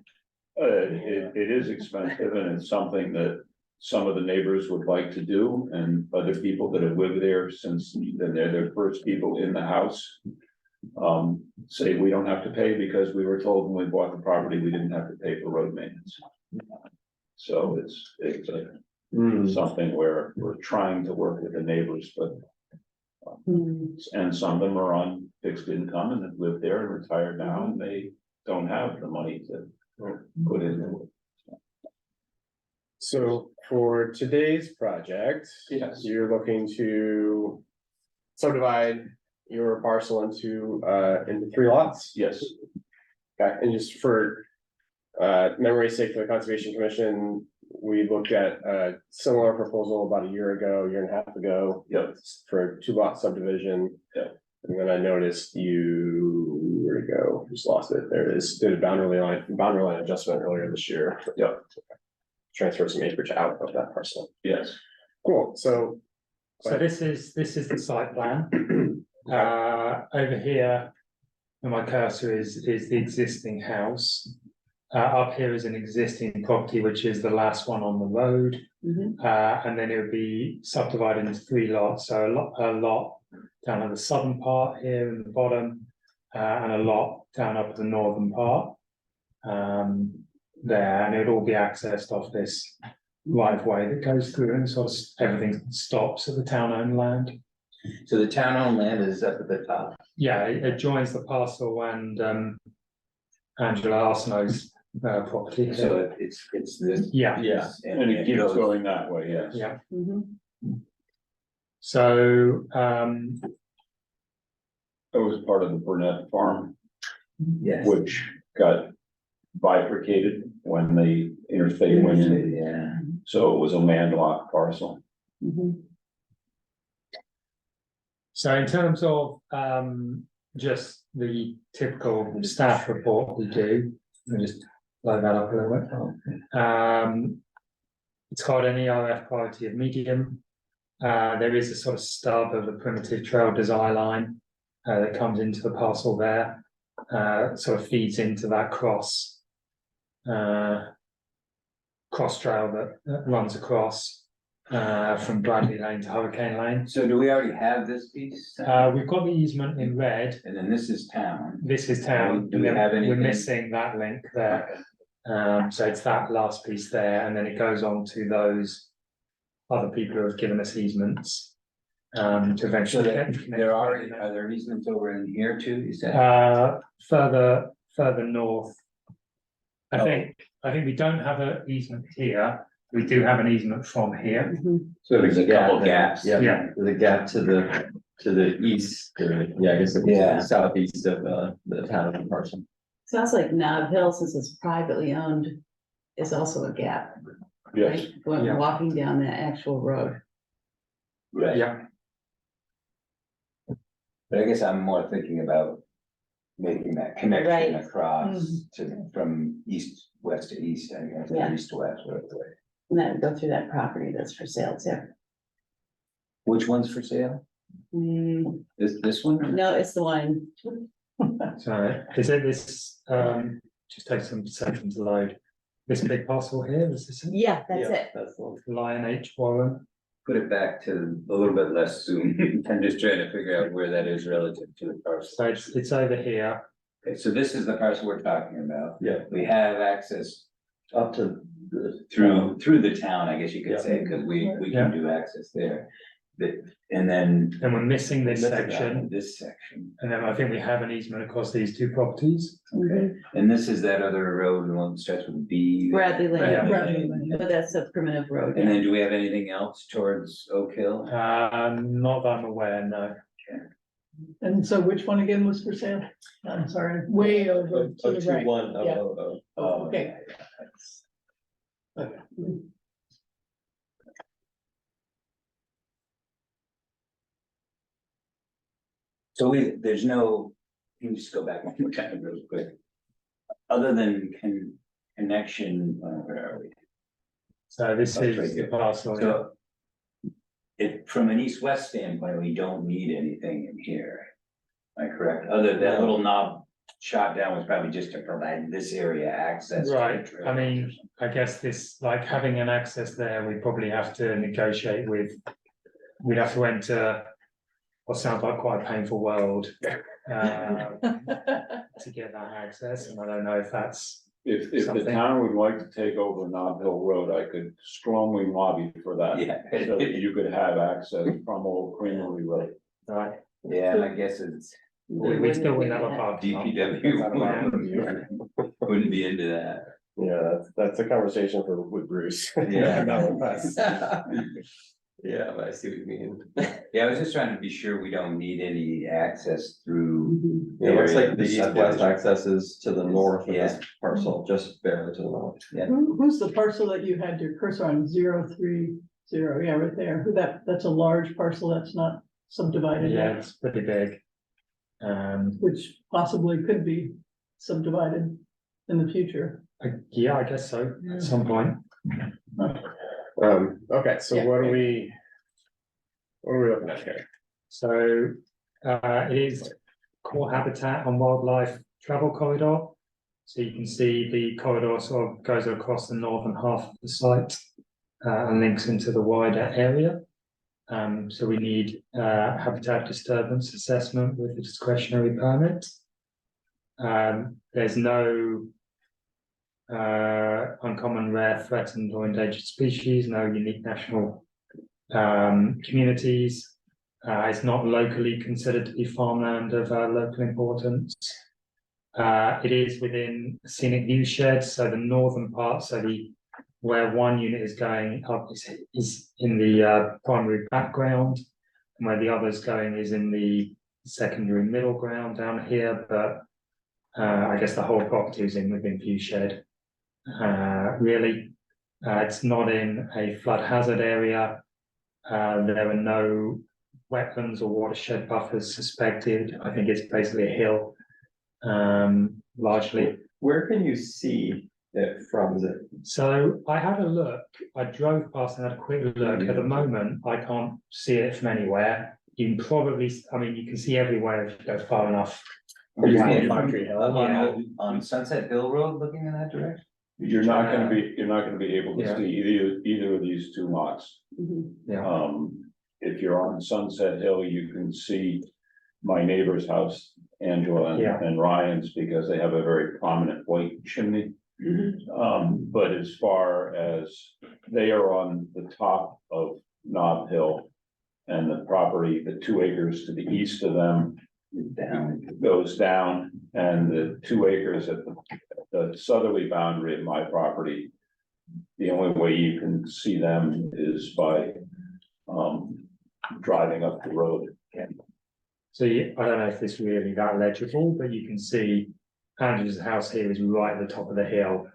it is expensive and it's something that some of the neighbors would like to do, and other people that have lived there since then they're the first people in the house. Say we don't have to pay because we were told when we bought the property, we didn't have to pay for road maintenance. So it's something where we're trying to work with the neighbors, but. And some of them are on fixed income and have lived there and retired now, and they don't have the money to put in. So for today's project, Yes. you're looking to subdivide your parcel into 3 lots. Yes, Okay, and just for memory's sake, for the Conservation Commission, we looked at a similar proposal about a year and a half ago. Yep. For 2-lot subdivision. Yep. And then I noticed where'd it go? Just lost it. There it is. Did a boundary line adjustment earlier this year. Yep. Transfer some acreage out of that parcel. yes, Cool, so. So this is the site plan. Over here, and my cursor is the existing house. Up here is an existing property, which is the last one on the road. Mhm. And then it would be subdivided into 3 lots, so a lot down at the southern part here in the bottom, and a lot down up at the northern part. There, and it would all be accessed off this right of way that goes through, and sort of everything stops at the town-owned land. So the town-owned land is up at the top. Yeah, it joins the parcel and Angela Arsenault's property here. So it's this. Yeah. Yeah. And it keeps goes- going that way, yes. Yeah, Mhm. so, It was part of the Burnett farm, Yes. which got bifurcated when the interstate went in. Yeah. So it was a landlocked parcel. Mhm. so in terms of just the typical staff report we do, let me just load that up a little bit. It's called an ERF priority of medium. There is a sort of stub of the primitive trail design line that comes into the parcel there, sort of feeds into that cross trail that runs across from Bradley Lane to Hurricane Lane. So do we already have this piece? We've got the easement in red. And then this is town. This is town. Do we and then have We're anything? missing that link there. So it's that last piece there, and then it goes on to those other people who have given us easements. To So eventually there, get. there are there easements over in here too, you said? Further north. I Oh. think we don't have an easement here. We do have an easement from here. Mhm. So There's a couple there. gaps. Yeah, Yeah. there's a gap to the east, or, yeah, I guess it's Yeah. southeast of the town of Parson. Sounds like Nob Hill, since it's privately owned, is also a gap, Yes, right? Going, Yeah. walking down that actual road. Right. Yeah, But I guess I'm more thinking about making that connection Right. across to, from west to east, I guess, or Yeah. east to west, whatever way. And then go through that property that's for sale too. Which one's for sale? Mm, This one? or- no, it's the one, so is it this, just take some seconds to load. This big parcel here, is this it? yeah, that's it. That's the one. Lion H Warren? Put it back to a little bit less zoom. I'm just trying to figure out where that is relative to the parcel. So it's over here. Okay, so this is the parcel we're talking about. Yeah. We have access Up to the. through the town, I guess you could Yeah. say, because we Yeah. can do access there. But, and then And we're missing this Missing that section, this section, and then I think we have an easement across these 2 properties. okay, and this is that other road, the one that starts with B. Bradley Lane. Bradley Lane. But that's a primitive road. And then do we have anything else towards Oak Hill? Not that I'm aware, no. And so which one again was for sale? I'm sorry, way over to Oh, the 2-1, right. Yeah. Oh, Okay. yeah, yeah, that's- So there's no, can you just go back one more time real quick? Other than connection, where are we? So this That's right is the here. parcel. yeah. So. If, from an east-west standpoint, we don't need anything in here. Am I correct? Other than that little knob shot down was probably just to provide this area access. to the Right, trail. I mean, I guess this, like having an access there, we probably have to negotiate with. We'd have to enter what sounds like quite a painful world. To get that access, and I don't know if that's, if the Something. town would like to take over Nob Hill Road, I could strongly lobby for that. Yeah. So that you could have access from Old Creamery Road. right, Yeah, I guess it's we still wouldn't have a parking lot. DPW. Wouldn't be into that. Yeah, that's a conversation with Bruce. Yeah. Not with us. Yeah, but I see what you mean. Yeah, I was just trying to be sure we don't need any access through. Mhm. It looks area like the of east-west subdivision. access is to the north of this Yeah. parcel, just barely to the north. Who's the parcel that you had your cursor on, 030, yeah, right there, that's a large parcel that's not subdivided Yeah, yet, it's pretty big. which possibly could be subdivided in the future. Yeah, I guess so, at some point. Okay, so Yeah. what are we looking at here? So, it is core habitat and wildlife travel corridor. So you can see the corridor sort of goes across the northern half of the site and links into the wider area. So we need habitat disturbance assessment with a discretionary permit. There's no uncommon, rare, threatened or endangered species, no unique national communities. It's not locally considered to be farmland of local importance. It is within a scenic view shed, so the northern part, so where one unit is going up is in the primary background, and where the other is going is in the secondary middle ground down here, but I guess the whole property is within view shed. Really, it's not in a flood hazard area. There are no wetlands or watershed buffers suspected. I think it's basically a hill, largely. Where can you see it from the? So I had a look, I drove past and had a quick look. At the moment, I can't see it from anywhere. You can probably, I mean, you can see everywhere if you go far enough. On Sunset Hill Road, looking in that direction? You're not gonna be able to Yeah. see either of these two lots. Yeah. If you're on Sunset Hill, you can see my neighbor's house, Angela Yeah. and Ryan's, because they have a very prominent white chimney. But as far as they are on the top of Nob Hill, and the property, the 2 acres to the east of them goes down, and the 2 acres at the southerly boundary of my property, the only way you can see them is by driving up the road. So I don't know if it's really that legible, but you can see Andrew's house here is right at the top of the hill.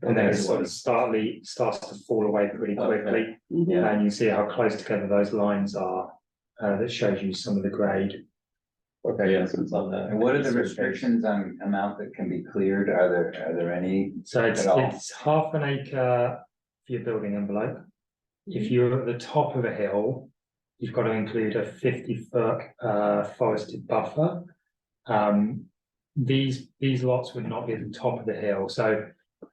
And then it sort of starts to fall away pretty quickly. And you see how close together those lines are. That shows you some of the grade. Okay, yes, it's on that. And what are the restrictions on amount that can be cleared? Are there any? So it's At all. half an acre for your building envelope. If you're at the top of a hill, you've got to include a 50-foot forested buffer. These lots would not be at the top of the hill. So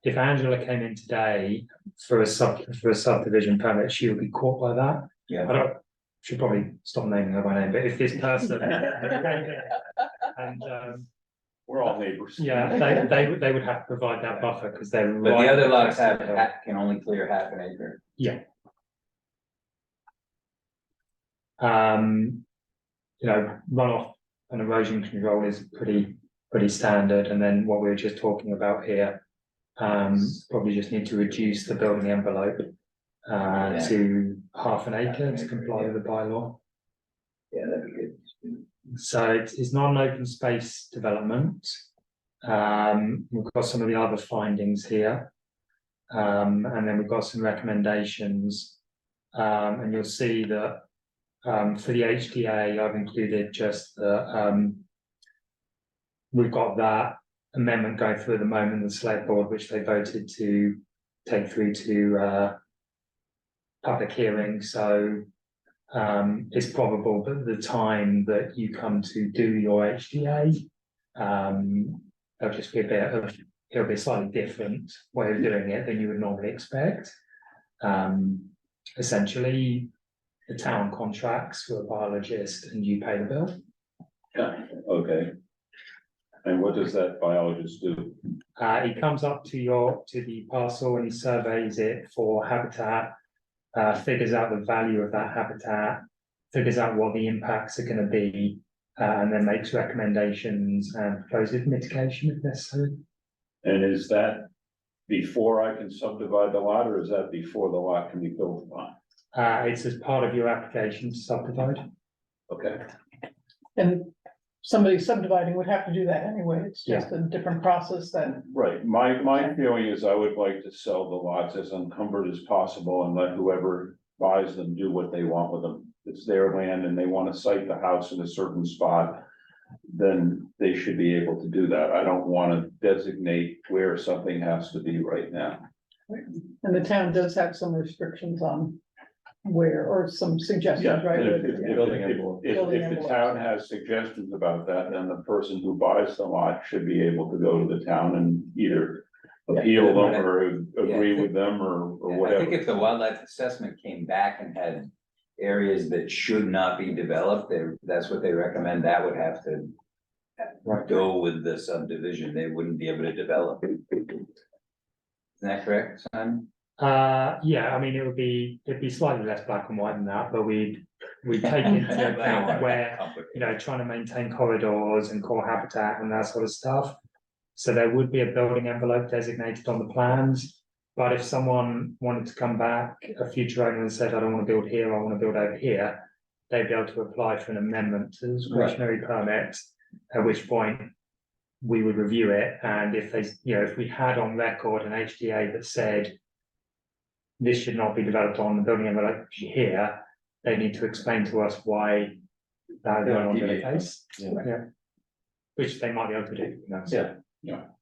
if Angela came in today for a subdivision permit, she would be caught by that. Yeah. Should probably stop naming her by name, but if this person and We're all neighbors. yeah, they would have to provide that buffer because they're But right the other lots next to the hill. can only clear half an acre. Yeah. You know, runoff and erosion control is pretty standard, and then what we were just talking about here, probably just need to reduce the building envelope to half an acre to comply with the bylaw. Yeah, that'd be good. So it's not an open space development. We've got some of the other findings here. And then we've got some recommendations. And you'll see that for the HDA, I've included just the we've got that amendment going through at the moment, the select board, which they voted to take through to public hearing. So it's probable that the time that you come to do your HDA, there'll just be it'll be a slightly different way of doing it than you would normally expect. Essentially, the town contracts with a biologist and you pay the bill. Yeah, okay. And what does that biologist do? He comes up to the parcel and he surveys it for habitat, figures out the value of that habitat, figures out what the impacts are going to be, and then makes recommendations and proposes mitigation if necessary. And is that before I can subdivide the lot, or is that before the lot can be built upon? It's as part of your application to subdivide. Okay. And somebody subdividing would have to do that anyway. It's just a different process than. Right, my feeling is I would like to sell the lots as unencumbered as possible and let whoever buys them do what they want with them. It's their land and they want to site the house in a certain spot, then they should be able to do that. I don't want to designate where something has to be right now. And the town does have some restrictions on where, or some suggestions, Yeah, right? and Yeah. Building envelope. if the town has suggestions about that, then the person who buys the lot should be able to go to the town and either appeal them or agree with them or I whatever. think if the wildlife assessment came back and had areas that should not be developed, that's what they recommend, that would have to go with the subdivision, they wouldn't be able to develop. Isn't that correct, Simon? Yeah, I mean, it'd be slightly less black and white than that, but we'd take into account where, you know, trying to maintain corridors and core habitat and that sort of stuff. So there would be a building envelope designated on the plans, but if someone wanted to come back, a future owner and said, I don't want to build here, I want to build over here, they'd be able to apply for an amendment to the discretionary permit, at which point we would review it, and if they, you know, if we had on record an HDA that said this should not be developed on the building envelope here, they need to explain to us why that is no longer the case. Yeah. Which they might be able to do, you know, so.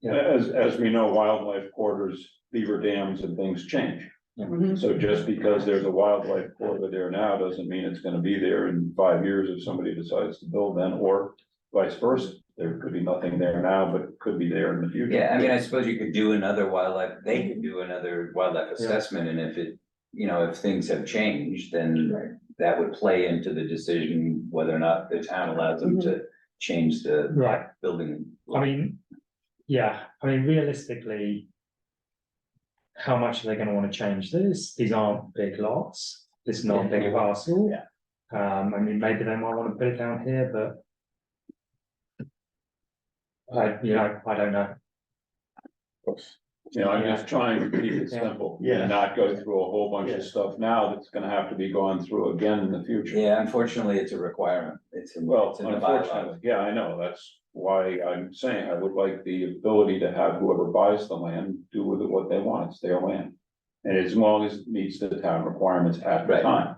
As we know, wildlife corridors, beaver dams and things change. Mhm. So just because there's a wildlife corridor there now, doesn't mean it's gonna be there in 5 years if somebody decides to build then, or vice versa. There could be nothing there now, but it could be there in the future. Yeah, I mean, I suppose you could do another wildlife, they could do another wildlife assessment, and if it, you know, if things have changed, then that would play into the decision whether or not the town allows them to change the Right, building. I mean, yeah, I mean, realistically, how much are they gonna wanna change this? These aren't big lots, this is not a big parcel. Yeah. I mean, maybe they might wanna put it down here, but I don't know. You know, I'm just trying to keep it simple and not go through a whole bunch of stuff now that's gonna have to be gone through again in the future. Yeah, unfortunately, it's a requirement, it's in, Well, it's in the bylaw. unfortunately, yeah, I know, that's why I'm saying I would like the ability to have whoever buys the land do with it what they want, it's their land. And as long as it meets the town requirements at the Right. time.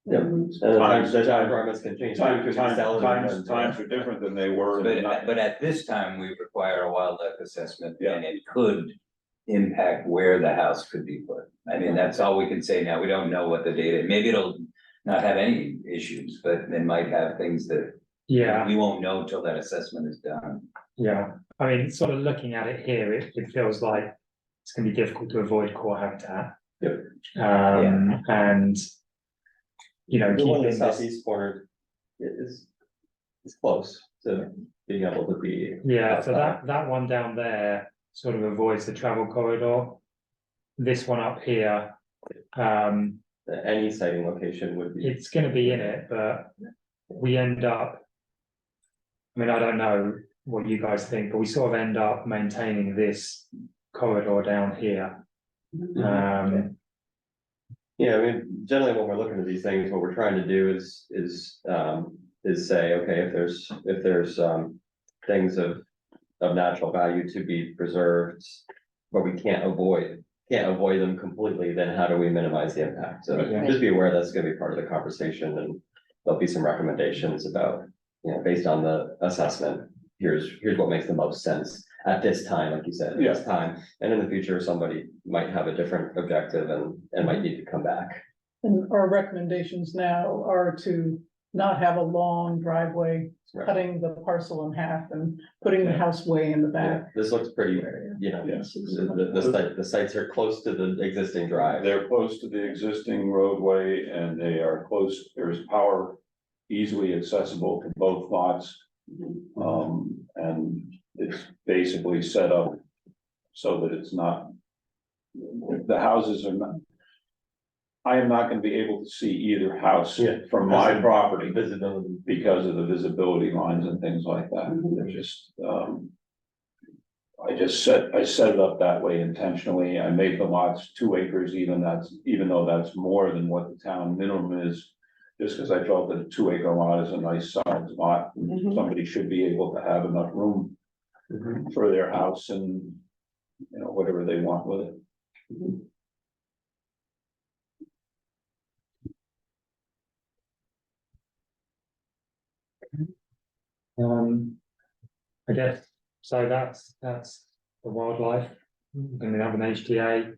And the time requirements can change. Times are different than they were. But at this time, we require a wildlife assessment, Yeah. and it could impact where the house could be put. I mean, that's all we can say now, we don't know what the data, maybe it'll not have any issues, but it might have things that Yeah, we won't know till that assessment is done. yeah, I mean, sort of looking at it here, it feels like it's gonna be difficult to avoid core habitat. Yep. And, you know, The one in the keeping this, southeast corner is close to being able to be. yeah, so that one down there sort of avoids the travel corridor. This one up here, Any sighting location would be. it's gonna be in it, but we end up. I mean, I don't know what you guys think, but we sort of end up maintaining this corridor down here. Yeah, I mean, generally when we're looking at these things, what we're trying to do is say, okay, if there's things of natural value to be preserved, but we can't avoid them completely, then how do we minimize the impact? So Yeah. just be aware that's gonna be part of the conversation, and there'll be some recommendations about, you know, based on the assessment, here's what makes the most sense at this time, like you said, at this time. And in the future, somebody might have a different objective and might need to come back. And our recommendations now are to not have a long driveway, Right. cutting the parcel in half and putting the house way in the Yeah, back. this looks pretty, you know, the sites are close to the existing drive. They're close to the existing roadway and they are close, there's power easily accessible to both lots. And it's basically set up so that it's not, the houses are not. I am not gonna be able to see either house from my property Visibility. because of the visibility lines and things like that. They're just, I set it up that way intentionally. I made the lots 2 acres, even though that's more than what the town minimum is. Just because I felt that a 2-acre lot is a nice sized lot, and somebody should be able to have enough room for their house and, you know, whatever they want with it. I guess, so that's the wildlife. We're gonna have an HTA.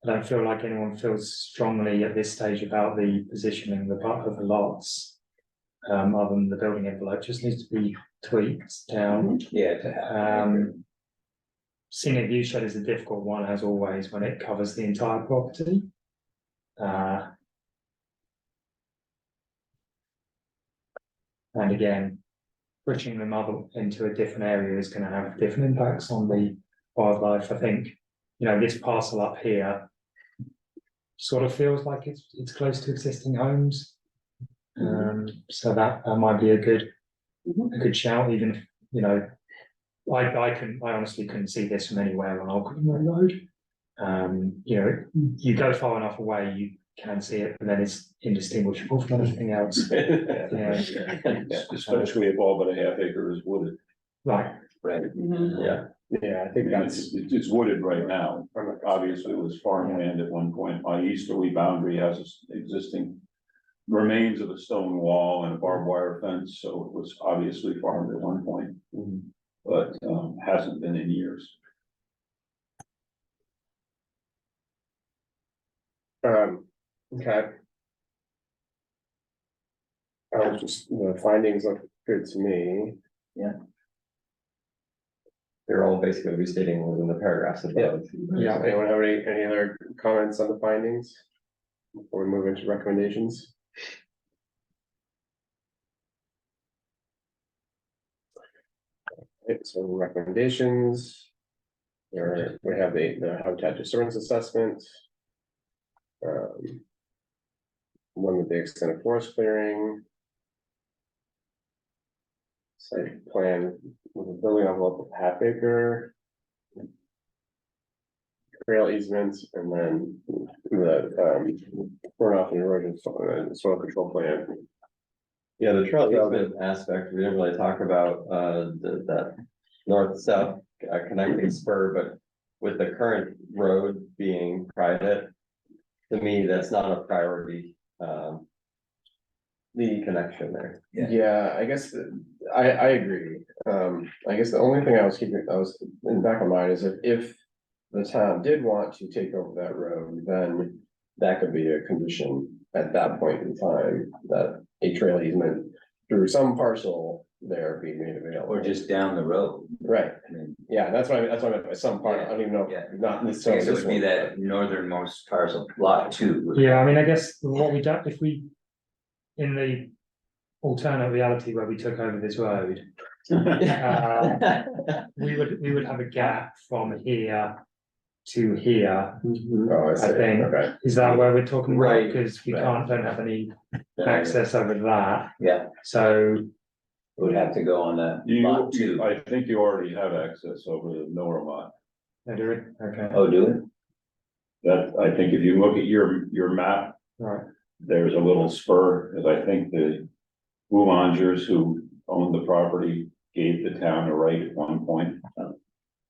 I don't feel like anyone feels strongly at this stage about the positioning of the lots. Other than the building envelope, just needs to be tweaked down. Yeah, to have. Scenic view shed is a difficult one, as always, when it covers the entire property. And again, pushing them up into a different area is going to have different impacts on the wildlife. I think, you know, this parcel up here sort of feels like it's close to existing homes. So that might be a good shout, even if, you know, I honestly couldn't see this from anywhere on Old Greenway Road. You know, you go far enough away, you can see it, but then it's indistinguishable from anything else. Yeah. Especially if all but a half acre is wooded. Right. Right. Yeah. Yeah, I think It's wooded right now. Obviously, it was farmland at one point. My easterly boundary has existing remains of a stone wall and a barbed wire fence, so it was obviously farmed at one point. But hasn't been in years. Okay. I was just, the findings look good to me. They're all basically restating what was in the paragraphs above. Yeah, anyone have any other comments on the findings? Before we move into recommendations? Okay, so recommendations. There, we have the habitat disturbance assessment. One with the extent of forest clearing. Site plan with a building envelope of half acre. Trail easements, and then the runoff and erosion soil control plan. Yeah, the trail easement aspect, we didn't really talk about, that north-south connecting spur, but with the current road being private, to me, that's not a priority, the connection there. Yeah, I guess, I agree. I guess the only thing I was in the back of my mind is if the town did want to take over that road, then that could be a condition at that point in time, that a trail easement through some parcel there be made available. Or just down the road. Right, I mean, yeah, that's what I meant by some part, I don't even know, Yeah. not I necessarily. guess it this would be one, that northernmost parcel, lot 2. Yeah, I mean, I guess what we don't, if we, in the alternate reality where we took over this road, we would have a gap from here to here. Oh, I see, I think. okay. Is that where we're talking about? Right. Because we Right. don't have any access over that. Yeah, So, would have to go on that lot 2. I think you already have access over the Nora lot. I do it, okay, Oh, do it? That, I think if you look at your map, right, there's a little spur, because I think the Boulangers who owned the property gave the town a right at one point.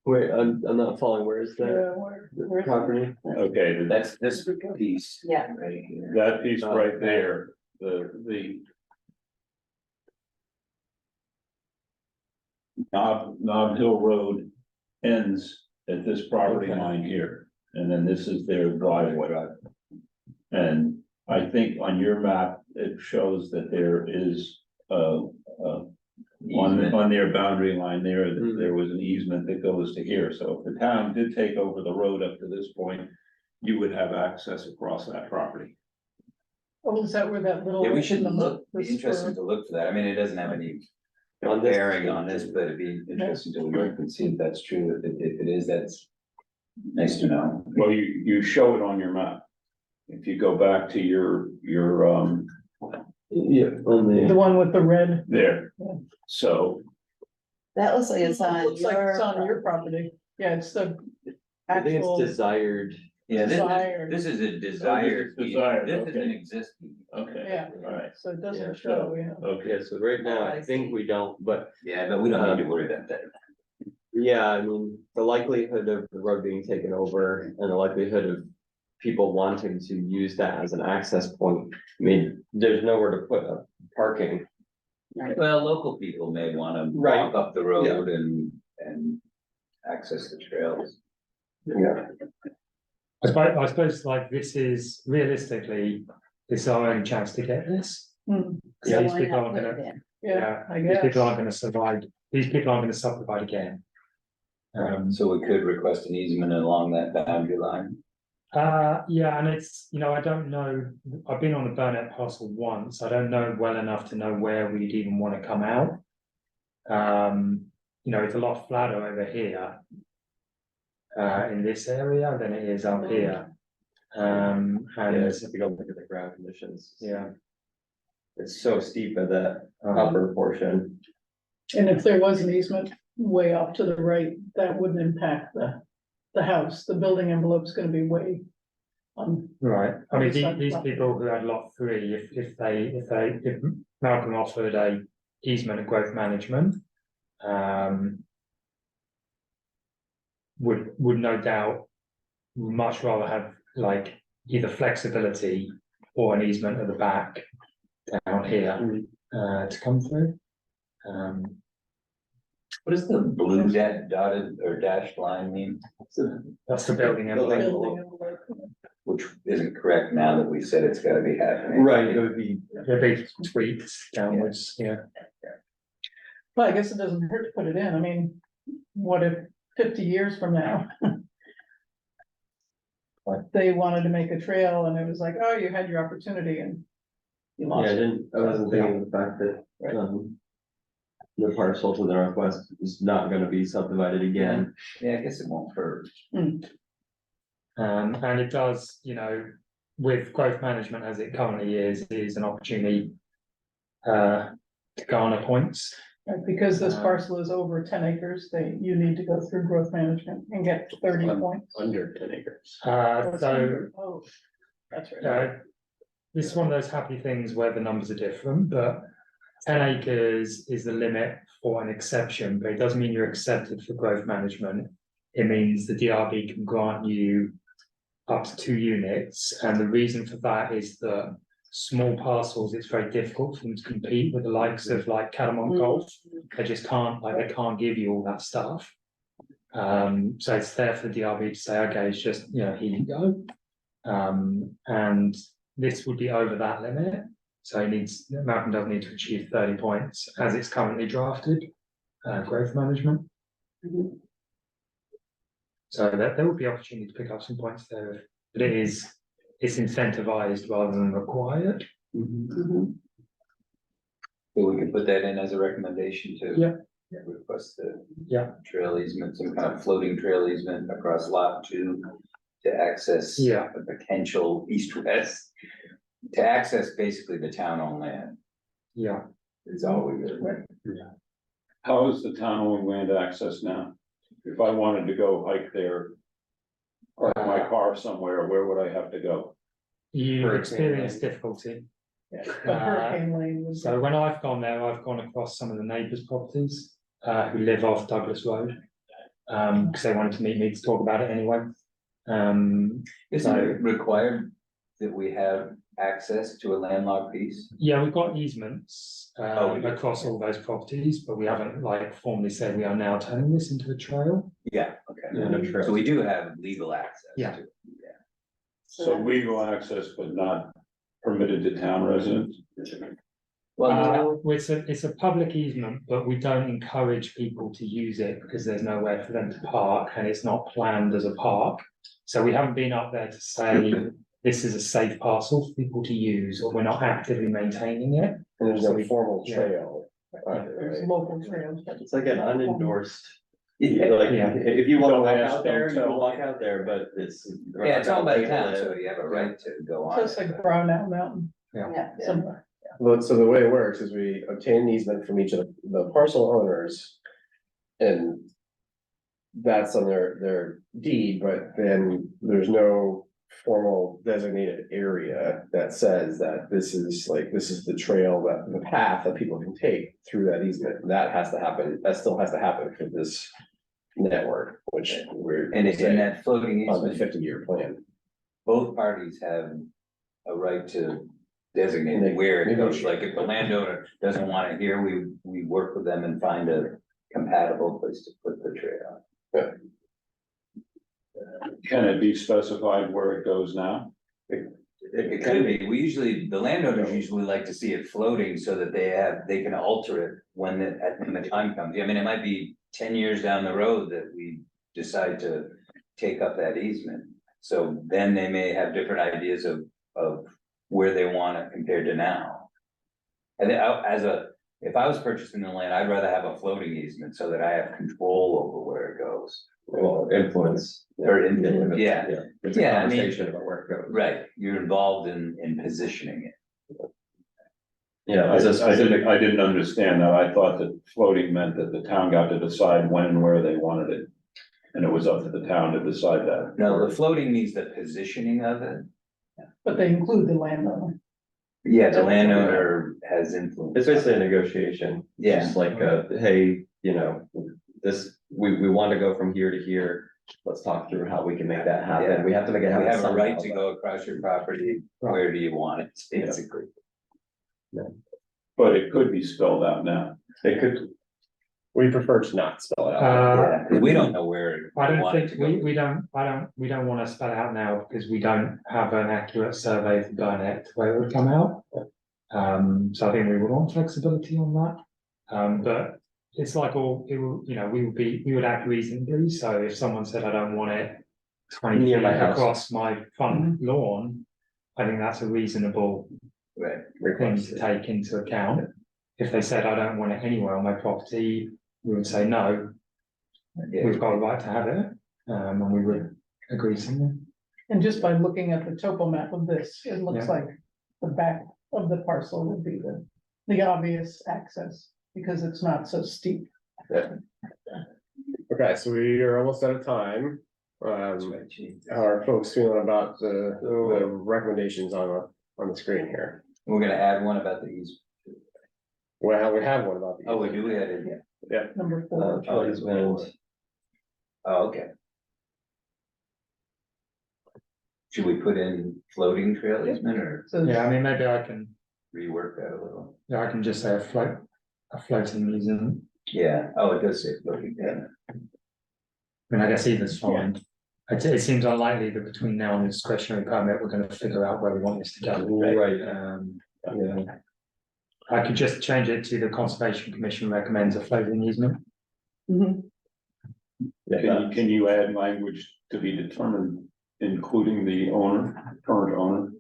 Wait, I'm not following, where is that Where's- property? Okay, That's this piece. Yeah. Right here. that piece right there, the Nob Hill Road ends at this property Okay. line here, and then this is their driveway. And I think on your map, it shows that there is on their boundary line there, that there was an easement that goes to here, so if the town did take over the road up to this point, you would have access across that property. Oh, is that where that little? Yeah, we should look, the be interested spur- to look for that. I mean, it doesn't have any On this- bearing on this, but it'd be interesting to look and see if that's true. If it is, that's nice to know. Well, you show it on your map. If you go back to your Yeah, on The the, one with the red, there, so. That looks like it's on looks like it's on your property, yeah, it's the I think it's actual. desired, Yeah, Desired. this is a desired. desired, This is okay. an existing. Okay. Yeah, All right, so it Yeah, doesn't show, yeah. okay, yeah, so right now, Oh, I I think see. we don't, but Yeah, but we don't need to worry about that. yeah, I mean, the likelihood of the road being taken over and the likelihood of people wanting to use that as an access point, I mean, there's nowhere to put a parking. Well, local people may wanna Right. walk up the road and access the trails. Yeah. I suppose like this is realistically, this is our only chance to get this. Hmm, Because So these why people not aren't put gonna, it in? yeah, I these guess. people aren't gonna survive, these people aren't gonna subdivide again. So we could request an easement along that boundary line. Yeah, and it's, you know, I don't know, I've been on the Burnett parcel once, I don't know well enough to know where we'd even wanna come out. You know, it's a lot flatter over here. In this area than it is up here. And Yes, if you go look at the ground conditions. yeah, It's so steep at that um, upper portion. And if there was an easement way off to the right, that wouldn't impact the house, the building envelope's gonna be way. right, I mean, Outside these property. people who had lot three, if Malcolm offered a easement of growth management. Would no doubt much rather have like either flexibility or an easement at the back down here to come through. What does the blue dotted or dashed line mean? That's the building Building envelope. Building envelope. Which isn't correct now that we said it's gotta be happening. Right, it would be, There'll be tweaks downwards, yeah. Well, I guess it doesn't hurt to put it in, I mean, what if 50 years from now? They wanted to make a trail and it was like, oh, you had your opportunity and. You yeah, lost it. I wasn't thinking of the fact that, the parcel to the northwest is not gonna be subdivided again. Yeah, I guess it won't hurt. And it does, you know, with growth management as it currently is an opportunity to garner points. Right, because this parcel is over 10 acres, you need to go through growth management and get 30 points. Under 10 acres. So Oh, that's right. this is one of those happy things where the numbers are different, but 10 acres is the limit for an exception, but it doesn't mean you're accepted for growth management. It means the DRB can grant you up to 2 units, and the reason for that is that small parcels, it's very difficult for them to compete with the likes of like Catamount Golf. They just can't, like, they can't give you all that stuff. So it's there for the DRB to say, okay, it's just, you know, here you go. And this would be over that limit. So Malcolm does need to achieve 30 points as it's currently drafted, growth management. So there will be opportunity to pick up some points there, but it's incentivized rather than required. So we can put that in as a recommendation to. Yeah. Request the. Yeah. Trail easement, some kind of floating trail easement across lot 2 to access. Yeah. A potential east-west. To access basically the town-owned land Yeah. is all we really. How is the town-owned land access now? If I wanted to go hike there, park my car somewhere, where would I have to go? You Hurricane experience lane. difficulty. Yeah, but Hurricane Lane was. So when I've gone there, I've gone across some of the neighbours' properties who live off Douglas Road. Because they wanted to meet me to talk about it anyway. Isn't So- it required that we have access to a landlocked piece? Yeah, we've got easements Oh, we do. across all those properties, but we haven't like formally said we are now turning this into a trail. Yeah, okay. Yeah, no trail. So we do have legal access. Yeah. to it, So legal access, but not permitted to town residents? Well, It's a public easement, but we don't encourage people to use it because there's nowhere for them to park and it's not planned as a park. So we haven't been up there to say this is a safe parcel for people to use, or we're not actively maintaining it. And there's no formal Yeah. trail. There's local trails. It's like an unendorsed, yeah, like, Yeah. if you wanna Don't walk ask, out there, don't you can tell. walk out there, but it's. yeah, it's owned by the town, so you have a right to go on. Just like Brownell Mountain. Yeah. Somewhere. So the way it works is we obtain an easement from each of the parcel owners. And that's on their deed, but then there's no formal designated area that says that this is the trail, that the path that people can take through that easement. That has to happen, that still has to happen for this network, which we're. And in that floating On the easement, 50-year plan. both parties have a right to designate where it goes. Like if the landowner doesn't want it here, we work with them and find a compatible place to put the trail. Can it be specified where it goes now? It could be, the landowners usually like to see it floating so that they can alter it when the time comes. I mean, it might be 10 years down the road that we decide to take up that easement. So then they may have different ideas of where they want it compared to now. And if I was purchasing the land, I'd rather have a floating easement so that I have control over where it goes. Well, influence. Or influence, yeah. It's a Yeah, I mean- conversation about where it goes. Right, you're involved in positioning it. Yeah, as a specific, I didn't understand that. I thought that floating meant that the town got to decide when and where they wanted it. And it was up to the town to decide that. No, the floating means the positioning of it. But they include the landowner. Yeah, the landowner has influence. it's basically a negotiation. Yeah. Just like, hey, you know, this, we want to go from here to here. Let's talk through how we can make that happen. Yeah. We have to make it We happen. have a right somehow, to but- go across your property, where do you want it, basically. But it could be spelled out now. It could, we prefer to not spell it out. Yeah, 'cause we don't know where. I don't want it think, to go. we don't wanna spell it out now because we don't have an accurate survey for Burnett where it would come out. So I think we would want flexibility on that. But it's like we would act reasonably, so if someone said, I don't want it 20 Near feet my house. across my front lawn, I think that's a reasonable Right, thing to take into account. If they said, I don't want it anywhere on my property, we would say, no, yeah, we've got a right to have it, and we would agree something. And just by looking at the topo map of this, it looks Yeah. like the back of the parcel would be the obvious access, because it's not so steep. Okay, so we are almost out of time. How are folks feeling about the recommendations on the screen here? we're gonna add one about the easement. Well, we have one about the. Oh, we do, we had it, yeah. Number 4. Oh, okay. Should we put in floating trail easement or So Yeah, I mean, maybe I can rework that a little? just say a floating easement. Yeah, oh, it does say floating, yeah. I mean, I guess either's fine. It seems unlikely that between now and the discretionary permit, we're gonna figure out where we want this to go. Right. Yeah. I could just change it to the Conservation Commission recommends a floating easement. Mhm. Can you add language to be determined, including the current owner?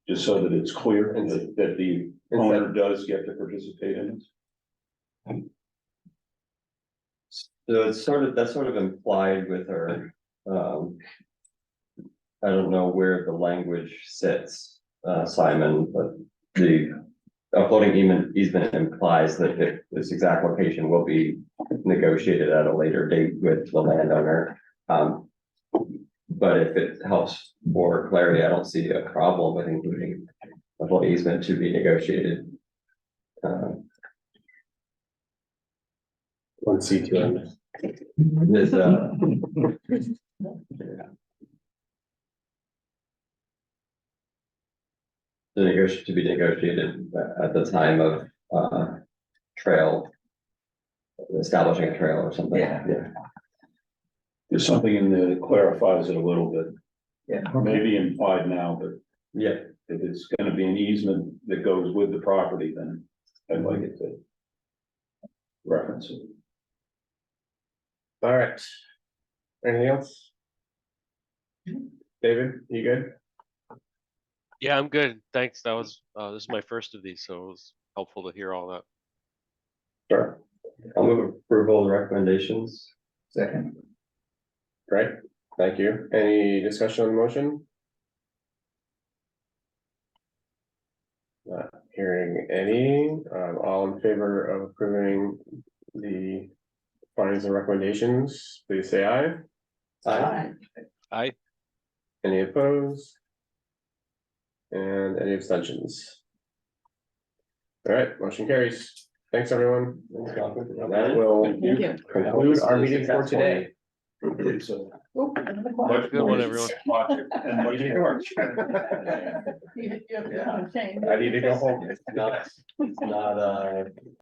Just so that it's clear that the owner does get to participate in it? So it's that's sort of implied with her, I don't know where the language sits, Simon, but a floating easement implies that this exact location will be negotiated at a later date with the landowner. But if it helps for clarity, I don't see a problem with including a floating easement to be negotiated. One C2. Is, to be negotiated at the time of, trail. Establishing a trail or something. Yeah. There's something in there that clarifies it a little bit. Yeah. Maybe implied now, but Yeah, if it's gonna be an easement that goes with the property, then I'd like it to reference it. All right. Anything else? David, you good? Yeah, I'm good. Thanks. That was, this is my first of these, so it was helpful to hear all that. Sure. I'll move approval of the recommendations. Second. Great, thank you. Any discussion on the motion? Not hearing any, all in favor of approving the findings and recommendations, please say aye. I, Any opposed? And any abstentions? All right, motion carries. Thanks, everyone. That will Thank you. conclude our meeting for today. So. Oh, have a good one, everyone. And what do you work? you have to change. I need to go home. It's not,